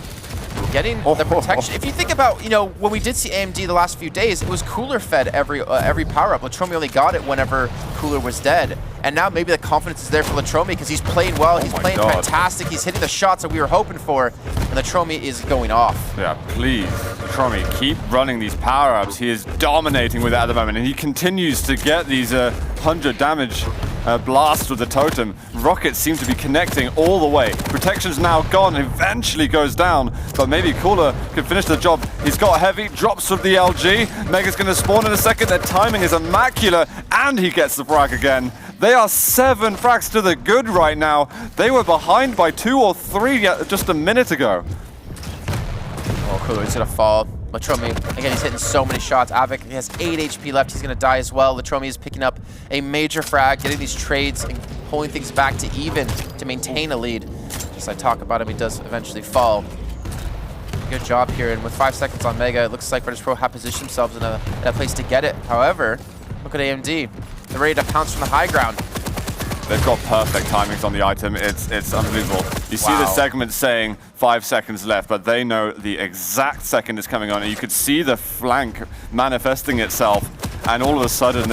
getting the protection. If you think about, you know, when we did see AMD the last few days, it was Cooler fed every power-up. Latromi only got it whenever Cooler was dead. And now maybe the confidence is there for Latromi because he's playing well, he's playing fantastic, he's hitting the shots that we were hoping for, and Latromi is going off. Yeah, please, Latromi, keep running these power-ups. He is dominating with it at the moment, and he continues to get these 100 damage blasts with the totem. Rockets seem to be connecting all the way. Protection's now gone, eventually goes down, but maybe Cooler can finish the job. He's got Heavy, drops with the LG. Mega's going to spawn in a second. Their timing is immaculate, and he gets the frag again. They are 7 frags to the good right now. They were behind by 2 or 3 just a minute ago. Oh, Cooler's going to fall. Latromi, again, he's hitting so many shots. Avik, he has 8 HP left. He's going to die as well. Latromi is picking up a major frag, getting these trades and pulling things back to even to maintain a lead. Just as I talk about him, he does eventually fall. Good job here, and with 5 seconds on Mega, it looks like Virtus.pro have positioned themselves in a place to get it. However, look at AMD. They're ready to pounce from the high ground. They've got perfect timings on the item. It's unbelievable. You see the segment saying 5 seconds left, but they know the exact second is coming on, and you could see the flank manifesting itself, and all of a sudden,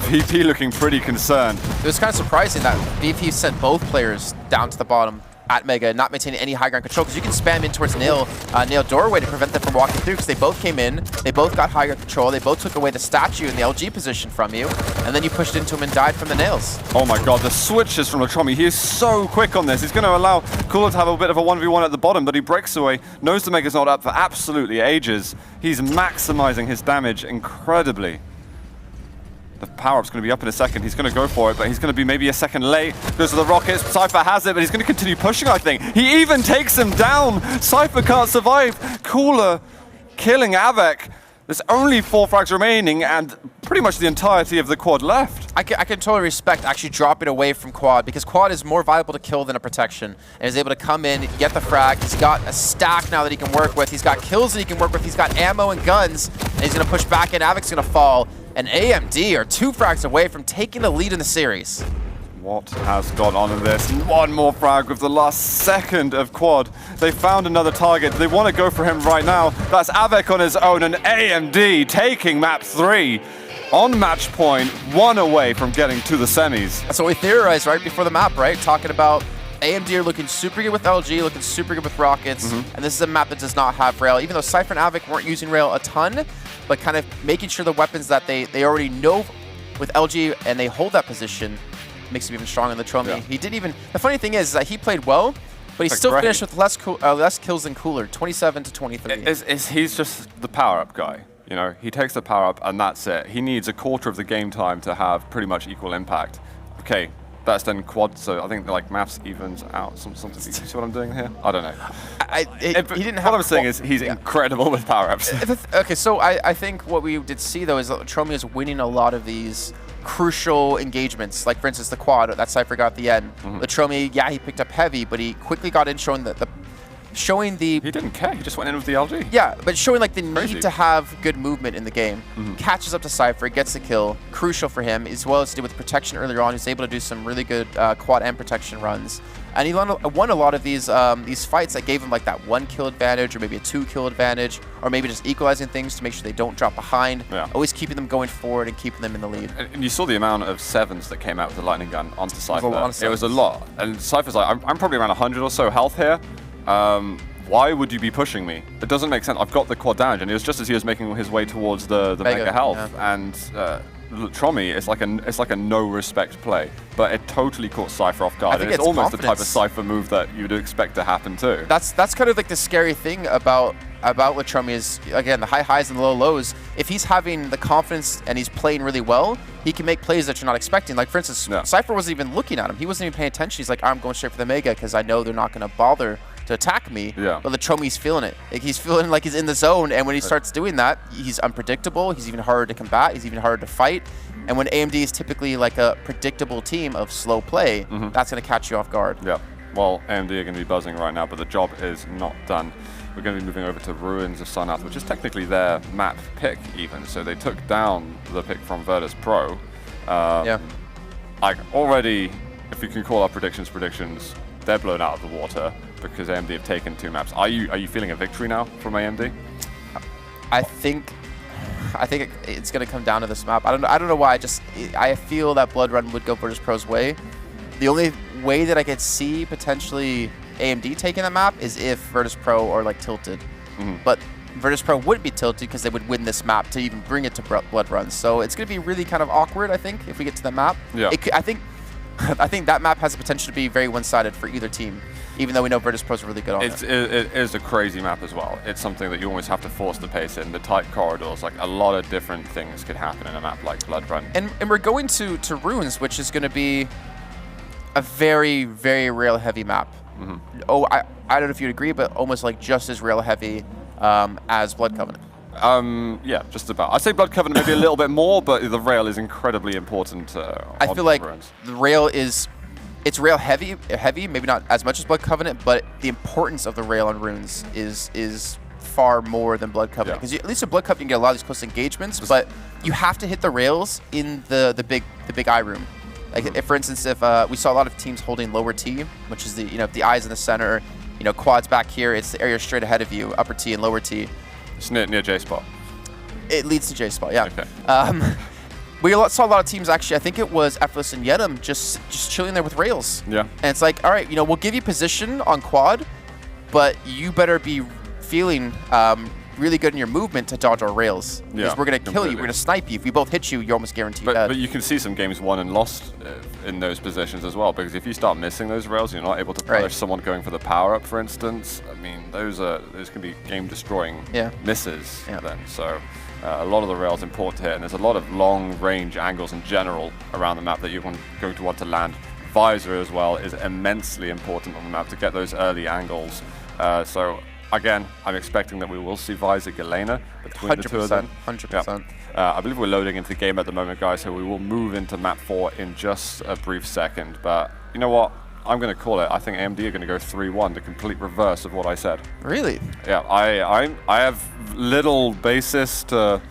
VP looking pretty concerned. It was kind of surprising that VP sent both players down to the bottom at Mega, not maintaining any high ground control, because you can spam in towards Nail doorway to prevent them from walking through, because they both came in, they both got high ground control, they both took away the statue in the LG position from you, and then you pushed into him and died from the nails. Oh my god, the switches from Latromi. He is so quick on this. He's going to allow Cooler to have a bit of a 1v1 at the bottom, but he breaks away, knows the Mega's not up for absolutely ages. He's maximizing his damage incredibly. The power-up's going to be up in a second. He's going to go for it, but he's going to be maybe a second late. Goes to the rockets. Cypher has it, but he's going to continue pushing, I think. He even takes him down. Cypher can't survive. Cooler killing Avek. There's only 4 frags remaining, and pretty much the entirety of the quad left. I can totally respect actually dropping away from quad, because quad is more valuable to kill than a protection. And he's able to come in, get the frag. He's got a stack now that he can work with. He's got kills that he can work with. He's got ammo and guns, and he's going to push back in. Avek's going to fall. And AMD are 2 frags away from taking the lead in the series. What has gone on in this? One more frag with the last second of quad. They found another target. They want to go for him right now. That's Avek on his own, and AMD taking map 3. on match point, 1 away from getting to the semis. That's what we theorized right before the map, right? Talking about AMD are looking super good with LG, looking super good with Rockets, and this is a map that does not have rail. Even though Cypher and Avic weren't using rail a ton, but kind of making sure the weapons that they already know with LG and they hold that position makes him even stronger than the Tromi. Yeah. He didn't even. The funny thing is that he played well, but he still finished with less kills than Cooler, 27 to 23. He's just the power-up guy. You know, he takes the power-up and that's it. He needs a quarter of the game time to have pretty much equal impact. Okay, that's then quad, so I think like maths evens out. Something. You see what I'm doing here? I don't know. He didn't have. What I'm saying is he's incredible with power-ups. Okay, so I think what we did see though is that Tromi is winning a lot of these crucial engagements. Like for instance, the quad that Cypher got at the end. The Tromi, yeah, he picked up heavy, but he quickly got in, showing the He didn't care. He just went in with the LG. Yeah, but showing like the Crazy. need to have good movement in the game. Catches up to Cypher, gets the kill. Crucial for him, as well as to do with protection earlier on. He's able to do some really good quad and protection runs. And he won a lot of these fights that gave him like that 1 kill advantage, or maybe a 2 kill advantage, or maybe just equalizing things to make sure they don't drop behind. Yeah. Always keeping them going forward and keeping them in the lead. And you saw the amount of 7s that came out with the lightning gun onto Cypher. lot of It was a 7s. lot. And Cypher's like, I'm probably around 100 or so health here. Why would you be pushing me? It doesn't make sense. I've got the quad damage, and it was just as he was making his way towards the mega health. Yeah. And Tromi, it's like a no respect play, but it totally caught Cypher off guard. I think And it's almost the type of confidence. Cypher move that you'd expect to happen too. That's kind of like the scary thing about what Tromi is, again, the high highs and the low lows. If he's having the confidence and he's playing really well, he can make plays that you're not expecting. Like for instance, Cypher wasn't even looking at him. He wasn't even paying attention. He's like, I'm going straight for the mega because I know they're not going to bother to attack me. Yeah. But the Tromi's feeling it. Like he's feeling like he's in the zone, and when he starts doing that, he's unpredictable. He's even harder to combat. He's even harder to fight. And when AMD is typically like a predictable team of slow play, that's going to catch you off guard. Yeah. Well, AMD are going to be buzzing right now, but the job is not done. We're going to be moving over to Ruins of Sunath, which is technically their map pick even. So they took down the pick from Virtus.pro. Yeah. Like already, if you can call our predictions, they're blown out of the water because AMD have taken 2 maps. Are you feeling a victory now from AMD? I think it's going to come down to this map. I don't know why. I feel that Blood Run would go Virtus.pro's way. The only way that I could see potentially AMD taking the map is if Virtus.pro are like tilted. But Virtus.pro wouldn't be tilted because they would win this map to even bring it to Blood Run. So it's going to be really kind of awkward, I think, if we get to the map. Yeah. I think that map has the potential to be very one-sided for either team, even though we know Virtus.pro's really good on it. It is a crazy map as well. It's something that you almoys have to force the pace in. The tight corridors, like a lot of different things could happen in a map like Blood Run. And we're going to Ruins, which is going to be a very, very rail-heavy map. Oh, I don't know if you'd agree, but almost like just as rail-heavy as Blood Covenant. Yeah, just about. I'd say Blood Covenant maybe a little bit more, but the rail is incredibly important. I feel like Ruins. the rail it's rail heavy, maybe not as much as Blood Covenant, but the importance of the rail on Runes is far more than Blood Covenant. Because at least in Blood Covenant you get a lot of these close engagements, but you have to hit the rails in the big eye room. Like if, for instance, if we saw a lot of teams holding lower T, which is the eyes in the center, quads back here, it's the area straight ahead of you, upper T and lower T. It's near J spot. It leads to J spot, yeah. Okay. We saw a lot of teams actually. I think it was Efless and Yetum just chilling there with rails. Yeah. And it's like, all right, we'll give you position on quad, but you better be feeling really good in your movement to dodge our rails. Yeah, because we're going to kill you. We're going to snipe you. If we both hit you, you're almost guaranteed dead. But you can see some games won and lost in those positions as well, because if you start missing those rails, you're not able to punish someone going for the power up, for instance. I mean, those can be game destroying misses then. So a lot of the rails important here, and there's a lot of long range angles in general around the map that you're going to want to land. Visor as well is immensely important on the map to get those early angles. So again, I'm expecting that we will see Visor Galena between the two of them. 100%. I believe we're loading into the game at the moment, guys, so we will move into map 4 in just a brief second. But you know what? I'm going to call it. I think AMD are going to go 3-1, the complete reverse of what I said. Really? Yeah, I have little basis to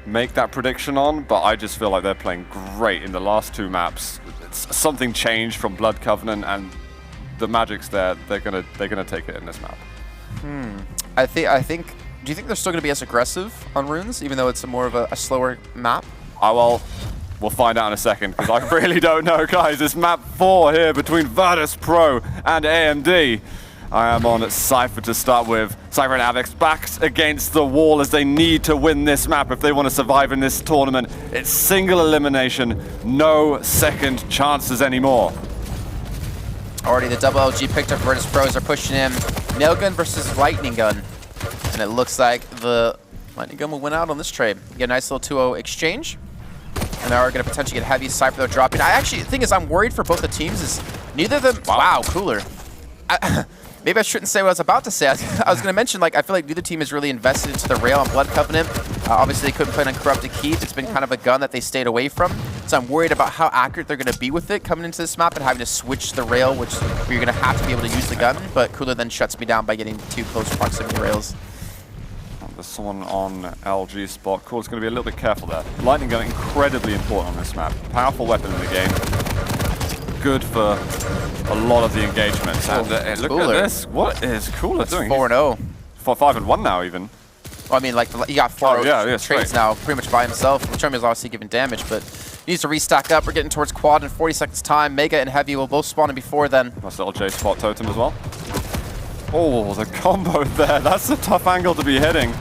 make that prediction on, but I just feel like they're playing great in the last 2 maps. Something changed from Blood Covenant, and the Magic's there. They're gonna take it in this map. I think. Do you think they're still going to be as aggressive on Runes, even though it's more of a slower map? Well, we'll find out in a second, because I really don't know, guys. It's map 4 here between Virtus.pro and AMD. I am on Cypher to start with. Cypher and Avix backed against the wall as they need to win this map if they want to survive in this tournament. It's single elimination, no second chances anymore. Already the double LG picked up. Virtus.pros are pushing him. Nail gun versus lightning gun. And it looks like the lightning gun will win out on this trade. Get a nice little 2-0 exchange. And they are going to potentially get heavy. Cypher though dropping. The thing is, I'm worried for both the teams is neither of them. Wow, Cooler. Maybe I shouldn't say what I was about to say. I was going to mention, like, I feel like neither team is really invested into the Rail and Blood Covenant. Obviously, they couldn't play on Corrupted Keep. It's been kind of a gun that they stayed away from. So I'm worried about how accurate they're going to be with it coming into this map and having to switch the Rail, where you're going to have to be able to use the gun. But Cooler then shuts me down by getting too close proximity rails. There's someone on LG spot. Cooler's going to be a little bit careful there. Lightning gun, incredibly important on this map. Powerful weapon in the game. Good for a lot of the engagements. And look Cooler. at this. What is Cooler doing? 4-0. 5-1 now, even. Well, I mean, like, he got 4 trades straight. now, pretty much by himself. Latromi is obviously giving damage, but he needs to restack up. We're getting towards quad in 40 seconds time. Mega and Heavy will both spawn in before then. Nice little J spot totem as well. Oh, the combo there. That's a tough angle to be hitting.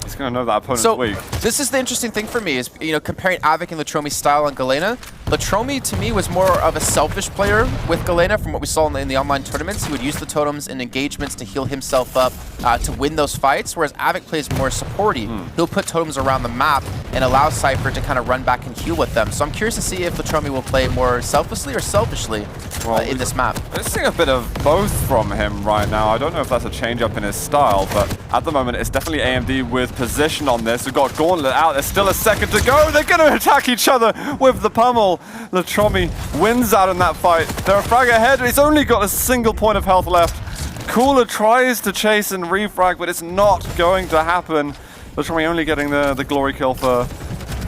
He's going to know that opponent's weak. This is the interesting thing for me is, you know, comparing Avik and Latromi's style on Galena. Latromi, to me, was more of a selfish player with Galena from what we saw in the online tournaments. He would use the totems in engagements to heal himself up to win those fights, whereas Avik plays more supporty. He'll put totems around the map and allow Cypher to kind of run back and heal with them. So I'm curious to see if Latromi will play more selflessly or selfishly in this map. We're seeing a bit of both from him right now. I don't know if that's a change up in his style, but at the moment it's definitely AMD with position on this. We've got Gauntlet out. There's still a second to go. They're going to attack each other with the pummel. Latromi wins out in that fight. They're a frag ahead. He's only got a single point of health left. Cooler tries to chase and refrag, but it's not going to happen. Latromi only getting the glory kill for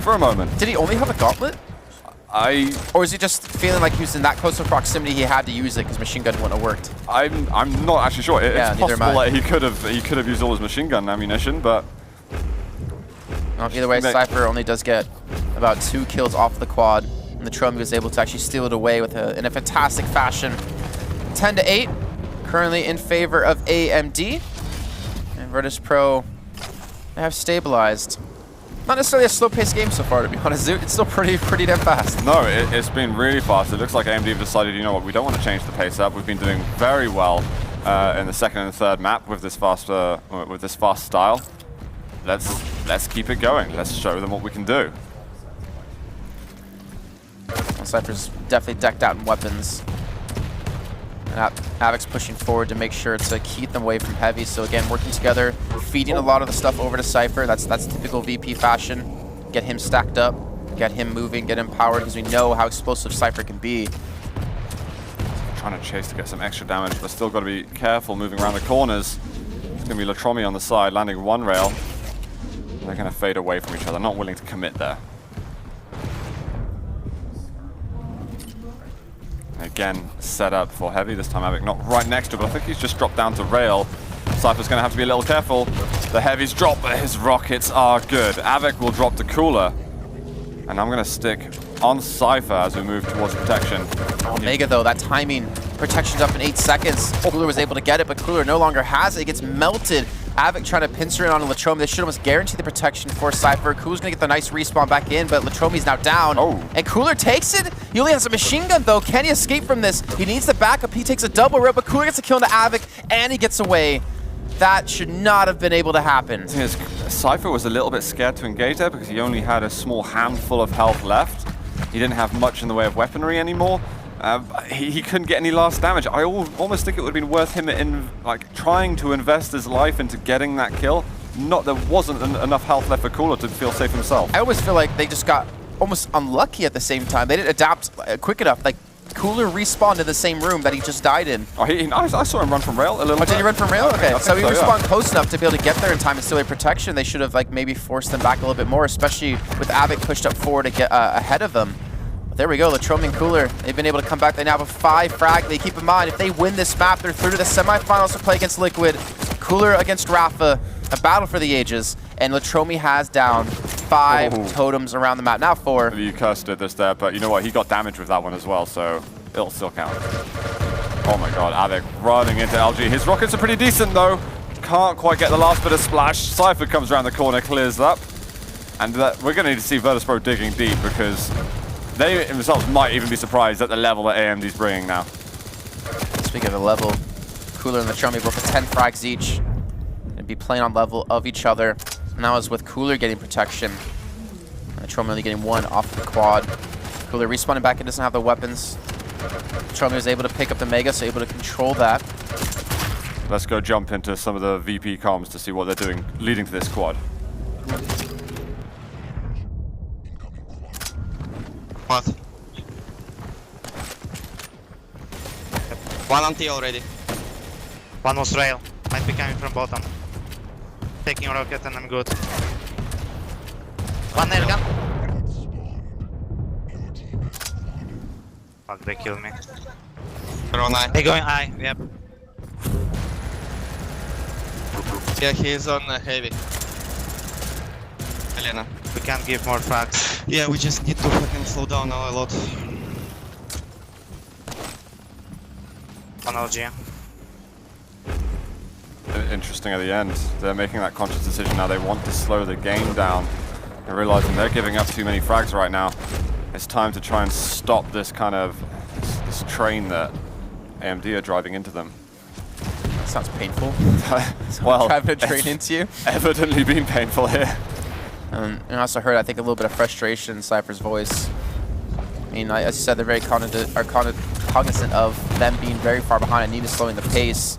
a moment. Did he only have a gauntlet? Or is he just feeling like he was in that close of proximity he had to use it because machine gun wouldn't have worked? I'm not actually sure. It's possible that he could have used all his machine gun ammunition, but either way, Cypher only does get about 2 kills off the quad. And Latromi was able to actually steal it away with in a fantastic fashion. 10-8, currently in favor of AMD. And Virtus.pro have stabilized. Not necessarily a slow-paced game so far, to be honest. It's still pretty damn fast. No, it's been really fast. It looks like AMD have decided, you know what, we don't want to change the pace up. We've been doing very well in the second and third map with this fast style. Let's keep it going. Let's show them what we can do. Well, Cypher's definitely decked out in weapons. And Avik's pushing forward to make sure to keep them away from Heavy. So again, working together, feeding a lot of the stuff over to Cypher. That's typical VP fashion. Get him stacked up, get him moving, get him powered, because we know how explosive Cypher can be. Trying to chase to get some extra damage, but still got to be careful moving around the corners. It's going to be Latromi on the side, landing one rail. They're going to fade away from each other, not willing to commit there. Again, set up for Heavy. This time Avik not right next to it, but I think he's just dropped down to rail. Cypher's going to have to be a little careful. The Heavy's drop, but his rockets are good. Avik will drop to Cooler. And I'm going to stick on Cypher as we move towards protection. Omega, though, that timing. Protection's up in 8 seconds. Cooler was able to get it, but Cooler no longer has it. It gets melted. Avik trying to pincer in on Latromi. This should almost guarantee the protection for Cypher. Cooler's going to get the nice respawn back in, but Latromi's now down. And Cooler takes it. He only has a machine gun, though. Can he escape from this? He needs the backup. He takes a double rip, but Cooler gets a kill into Avik, and he gets away. That should not have been able to happen. Cypher was a little bit scared to engage there because he only had a small handful of health left. He didn't have much in the way of weaponry anymore. He couldn't get any last damage. I almost think it would have been worth him trying to invest his life into getting that kill. There wasn't enough health left for Cooler to feel safe himself. I always feel like they just got almost unlucky at the same time. They didn't adapt quick enough. Like, Cooler respawned in the same room that he just died in. I saw him run from rail a little bit. Did he run from rail? Okay, so he respawned yeah. close enough to be able to get there in time and still have protection. They should have maybe forced them back a little bit more, especially with Avik pushed up forward to get ahead of them. But there we go, Latromi and Cooler. They've been able to come back. They now have 5 frag. They keep in mind, if they win this map, they're through to the semifinals to play against Liquid. Cooler against Rafa, a battle for the ages, and Latromi has down 5 totems around the map. Now 4. You cursed this there, but you know what? He got damage with that one as well, so it'll still count. Oh my god, Avik running into LG. His rockets are pretty decent though. Can't quite get the last bit of splash. Cypher comes around the corner, clears up. And we're going to need to see Virtus.pro digging deep because they themselves might even be surprised at the level that AMD's bringing now. Speaking of the level, Cooler and Latromi both with 10 frags each. Be playing on level of each other. Now is with Cooler getting protection. Latromi only getting 1 off the quad. Cooler respawning back and doesn't have the weapons. Latromi is able to pick up the Mega, so able to control that. Let's go jump into some of the VP comms to see what they're doing leading to this quad. What? One on T already. One was rail. Might be coming from bottom. Taking rocket and I'm good. One nail gun. Fuck, they killed me. They're on eye. They going high, yep. Yeah, he's on heavy. Elena. We can't give more frags. Yeah, we just need to fucking slow down a lot. One LG. Interesting at the end. They're making that conscious decision now. They want to slow the game down. They're realizing they're giving up too many frags right now. It's time to try and stop this kind of this train that AMD are driving into them. Sounds painful. Well, driving a train into you. Evidently been painful here. And I also heard, I think, a little bit of frustration in Cypher's voice. I mean, as you said, they're very cognizant of them being very far behind and needing slowing the pace.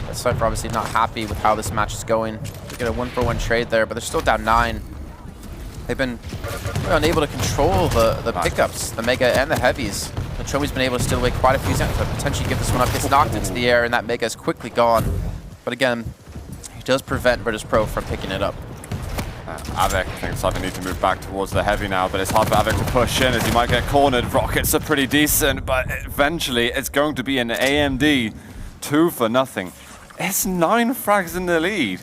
But Cypher obviously not happy with how this match is going. They get a 1-for-1 trade there, but they're still down 9. They've been unable to control the pickups, the Mega and the heavies. Latromi's been able to steal away quite a few seconds, but potentially give this one up. Gets knocked into the air, and that Mega is quickly gone. But again, he does prevent Virtus.pro from picking it up. Avik, I think Cypher need to move back towards the heavy now, but it's hard for Avik to push in as he might get cornered. Rockets are pretty decent, but eventually it's going to be an AMD 2-for-0. It's 9 frags in the lead.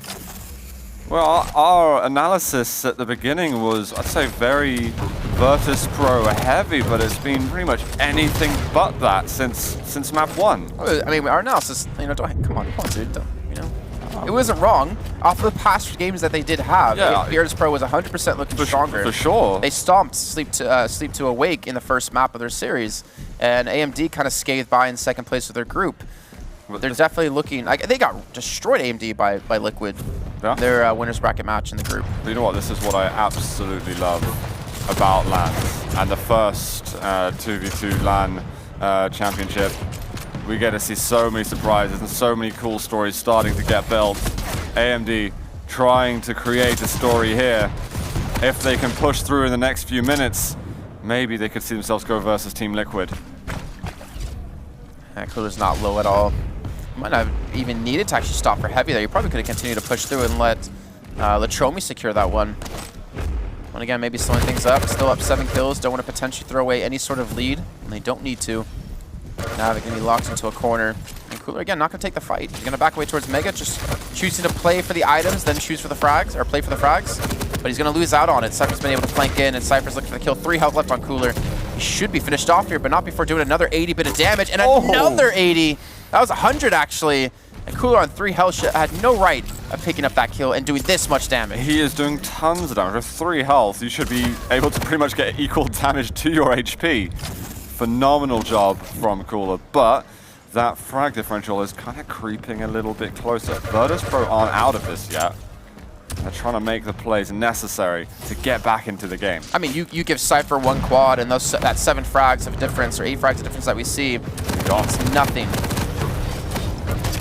Well, our analysis at the beginning was, I'd say, very Virtus.pro heavy, but it's been pretty much anything but that since map 1. I mean, our analysis, come on, dude, it wasn't wrong. Off of the past games that they did have, yeah, Virtus.pro was 100% looking stronger. For sure. They stomped Sleep to Awake in the first map of their series, and AMD kind of scathed by in second place with their group. They're definitely looking like they got destroyed AMD by Liquid. Yeah. Their winners bracket match in the group. But you know what? This is what I absolutely love about LAN and the first 2v2 LAN championship. We get to see so many surprises and so many cool stories starting to get built. AMD trying to create a story here. If they can push through in the next few minutes, maybe they could see themselves go versus Team Liquid. Cooler's not low at all. Might not have even needed to actually stop for heavy there. You probably could have continued to push through and let Latromi secure that one. And again, maybe slowing things up. Still up 7 kills. Don't want to potentially throw away any sort of lead. And they don't need to. Now they're going to be locked into a corner. And Cooler, again, not going to take the fight. He's going to back away towards Mega, just choosing to play for the items, then choose for the frags, or play for the frags. But he's going to lose out on it. Cypher's been able to flank in, and Cypher's looking for the kill. 3 health left on Cooler. He should be finished off here, but not before doing another 80 bit of damage, and another 80. That was 100, actually. And Cooler on 3 health had no right of picking up that kill and doing this much damage. He is doing tons of damage. With 3 health, you should be able to pretty much get equal damage to your HP. Phenomenal job from Cooler, but that frag differential is kind of creeping a little bit closer. Virtus.pro aren't out of this yet. They're trying to make the plays necessary to get back into the game. I mean, you give Cypher 1 quad and that 7 frags of difference, or 8 frags of difference that we see, it's nothing.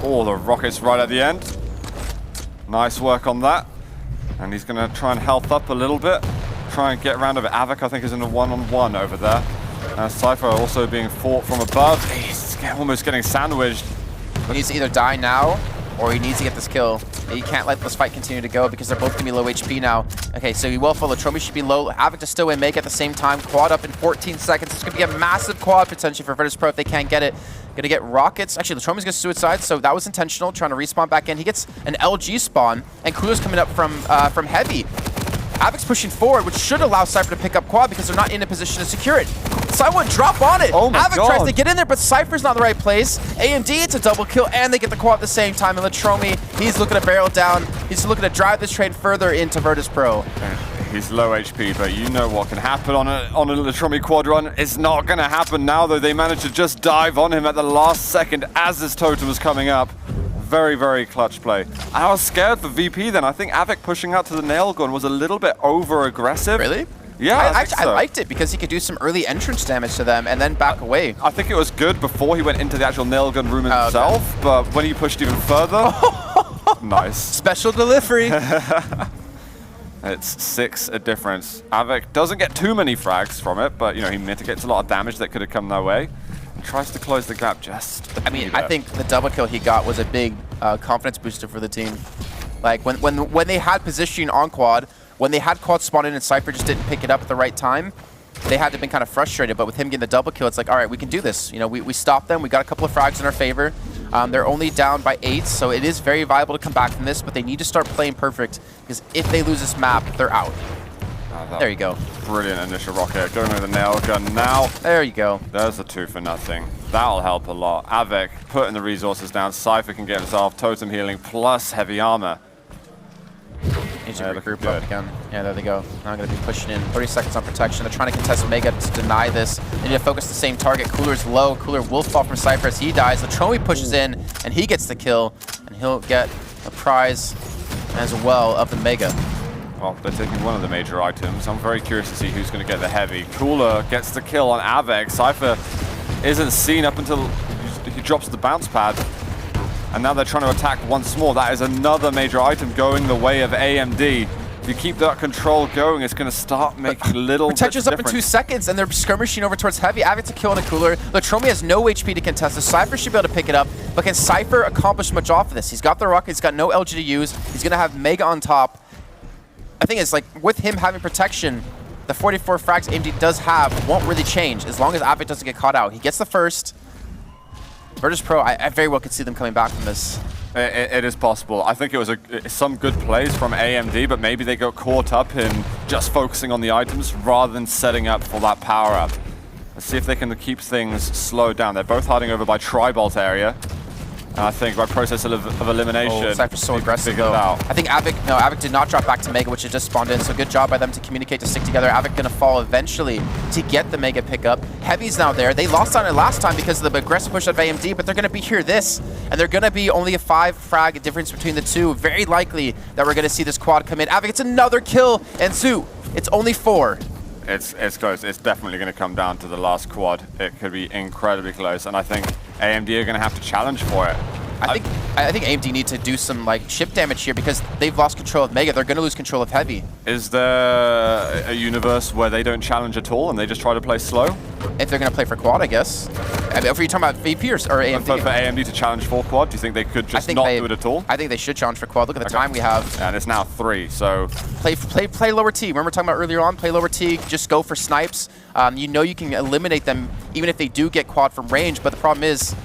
Oh, the rockets right at the end. Nice work on that. And he's going to try and health up a little bit. Try and get around of it. Avik, I think, is in a 1-on-1 over there. Cypher also being fought from above. He's almost getting sandwiched. He needs to either die now, or he needs to get this kill. You can't let this fight continue to go because they're both going to be low HP now. Okay, so he will fall. Latromi should be low. Avik to still win Make at the same time. Quad up in 14 seconds. It's going to be a massive quad potentially for Virtus.pro if they can't get it. Going to get rockets. Actually, Latromi's going to suicide, so that was intentional, trying to respawn back in. He gets an LG spawn, and Cooler's coming up from heavy. Avic's pushing forward, which should allow Cypher to pick up quad because they're not in a position to secure it. Someone drop on it. Oh my Avic God. tries to get in there, but Cypher's not in the right place. AMD, it's a double kill, and they get the quad at the same time. And Latromi, he's looking to barrel down. He's looking to drive this trade further into Virtus.pro. He's low HP, but you know what can happen on a Latromi quad run. It's not going to happen now, though. They managed to just dive on him at the last second as this totem was coming up. Very, very clutch play. I was scared for VP then. I think Avic pushing out to the nail gun was a little bit over-aggressive. Really? Yeah, I liked it because he could do some early entrance damage to them and then back away. I think it was good before he went into the actual nail gun room himself, but when he pushed even further, nice. Special delivery. It's 6 a difference. Avic doesn't get too many frags from it, but you know he mitigates a lot of damage that could have come their way. And tries to close the gap just a I mean, bit. I think the double kill he got was a big confidence booster for the team. Like when they had positioning on quad, when they had quad spawn in and Cypher just didn't pick it up at the right time, they had to have been kind of frustrated. But with him getting the double kill, it's like, all right, we can do this. You know, we stopped them. We got a couple of frags in our favor. They're only down by 8, so it is very viable to come back from this, but they need to start playing perfect because if they lose this map, they're out. There you go. Brilliant initial rocket. Going with the nail gun now. There you go. There's the 2 for nothing. That'll help a lot. Avic putting the resources down. Cypher can get himself totem healing plus heavy armor. Need to regroup up again. Yeah, there they go. Now I'm going to be pushing in 30 seconds on protection. They're trying to contest Mega to deny this. They need to focus the same target. Cooler's low. Cooler will fall from Cypher as he dies. Latromi pushes in, and he gets the kill. And he'll get a prize as well of the Mega. Well, they're taking one of the major items. I'm very curious to see who's going to get the heavy. Cooler gets the kill on Avic. Cypher isn't seen up until he drops the bounce pad. And now they're trying to attack once more. That is another major item going the way of AMD. If you keep that control going, it's going to start making little Protection's up in 2 seconds, and they're skirmishing over towards Heavy. Avic's a kill on a Cooler. Latromi has no HP to contest this. Cypher should be able to pick it up, but can Cypher accomplish much off of this? He's got the rocket, he's got no LG to use. He's going to have Mega on top. I think it's like, with him having protection, the 44 frags AMD does have won't really change as long as Avic doesn't get caught out. He gets the first. Virtus.pro, I very well could see them coming back from this. It is possible. I think it was some good plays from AMD, but maybe they got caught up in just focusing on the items rather than setting up for that power-up. Let's see if they can keep things slowed down. They're both hiding over by Tri-Bolt area. And I think by process of elimination, Oh, Cypher's so aggressive though. I think Avic did not drop back to Mega, which had just spawned in, so good job by them to communicate, to stick together. Avic gonna fall eventually to get the Mega pickup. Heavy's now there. They lost on it last time because of the aggressive push of AMD, but they're gonna be here this, and they're gonna be only a 5 frag difference between the two. Very likely that we're gonna see this quad come in. Avic gets another kill, and Zoo, it's only 4. It's close. It's definitely going to come down to the last quad. It could be incredibly close, and I think AMD are going to have to challenge for it. I think AMD need to do some like ship damage here because they've lost control of Mega. They're going to lose control of Heavy. Is there a universe where they don't challenge at all and they just try to play slow? If they're going to play for quad, I guess. I mean, if you're talking about VP or AMD. For AMD to challenge for quad, do you think they could just not do it at all? I think they should challenge for quad. Look at the time we have. And it's now 3, so... Play lower T. Remember talking about earlier on? Play lower T, just go for snipes. You know you can eliminate them even if they do get quad from range, but the problem is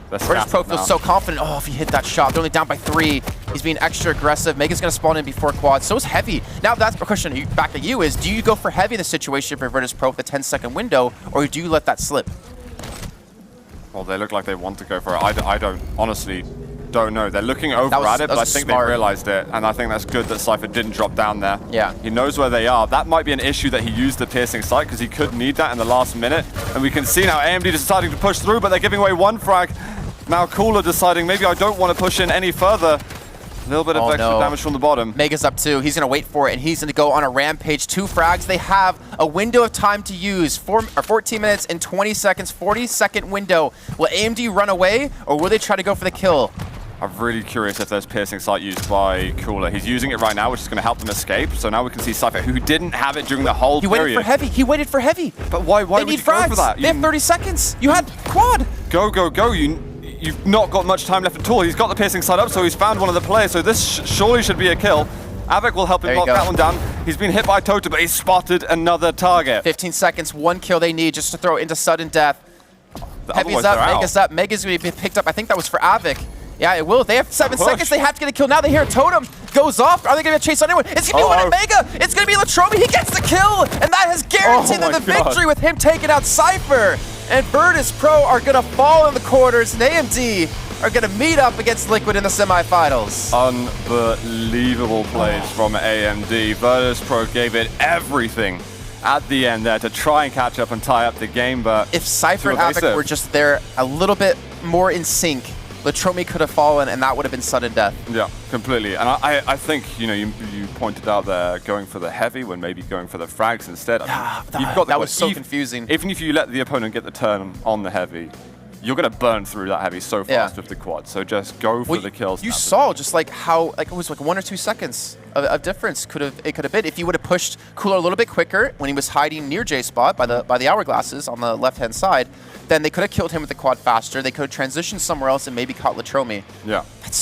Virtus.pro feels so confident. Oh, if he hit that shot, they're only down by 3. He's being extra aggressive. Mega's going to spawn in before quad. So is Heavy. Now that's the question back at you is, do you go for Heavy in the situation for Virtus.pro with a 10-second window, or do you let that slip? Well, they look like they want to go for it. I don't, honestly, don't know. They're looking over at it, but I think they realized it, and I think that's good that Cypher didn't drop down there. Yeah. He knows where they are. That might be an issue that he used the piercing sight, because he could need that in the last minute. And we can see now AMD deciding to push through, but they're giving away 1 frag. Now Cooler deciding maybe I don't want to push in any further. A little bit of extra damage from the bottom. Mega's up 2. He's going to wait for it, and he's going to go on a rampage. 2 frags. They have a window of time to use. 14 minutes and 20 seconds. 40-second window. Will AMD run away, or will they try to go for the kill? I'm really curious if there's piercing sight used by Cooler. He's using it right now, which is going to help them escape. So now we can see Cypher, who didn't have it during the whole period. He waited for Heavy. He waited for Heavy. But why would you go for that? They have 30 seconds. You had quad. Go. You've not got much time left at all. He's got the piercing sight up, so he's found one of the players. So this surely should be a kill. Avic will help him lock that one down. He's been hit by Totem, but he's spotted another target. 15 seconds, 1 kill they need just to throw it into sudden death. Heavy's up, Mega's up. Mega's going to be picked up. I think that was for Avic. Yeah, it will. They have 7 Push. seconds. They have to get a kill now. They hear a totem goes off. Are they going to chase on anyone? It's going to be one Omega. It's going to be Latrobe. He gets the kill, and that has guaranteed them my the God. victory with him taking out Cypher. And Virtus.pro are going to fall in the quarters, and AMD are going to meet up against Liquid in the semifinals. Unbelievable plays from AMD. Virtus.pro gave it everything at the end there to try and catch up and tie up the game, but If Cypher and too Havoc evasive. were just there a little bit more in sync, Latrobe could have fallen, and that would have been sudden death. Yeah, completely. And I think, you know, you pointed out there going for the heavy when maybe going for the frags instead. I mean, you've got that was so confusing. Even if you let the opponent get the turn on the heavy, you're going to burn through that heavy so fast with the quad. So just go for the kills. You saw just like how it was like 1 or 2 seconds of difference could have been if he would have pushed Cooler a little bit quicker when he was hiding near J spot by the hourglasses on the left hand side. Then they could have killed him with the quad faster. They could have transitioned somewhere else and maybe caught Latromi. Yeah. That's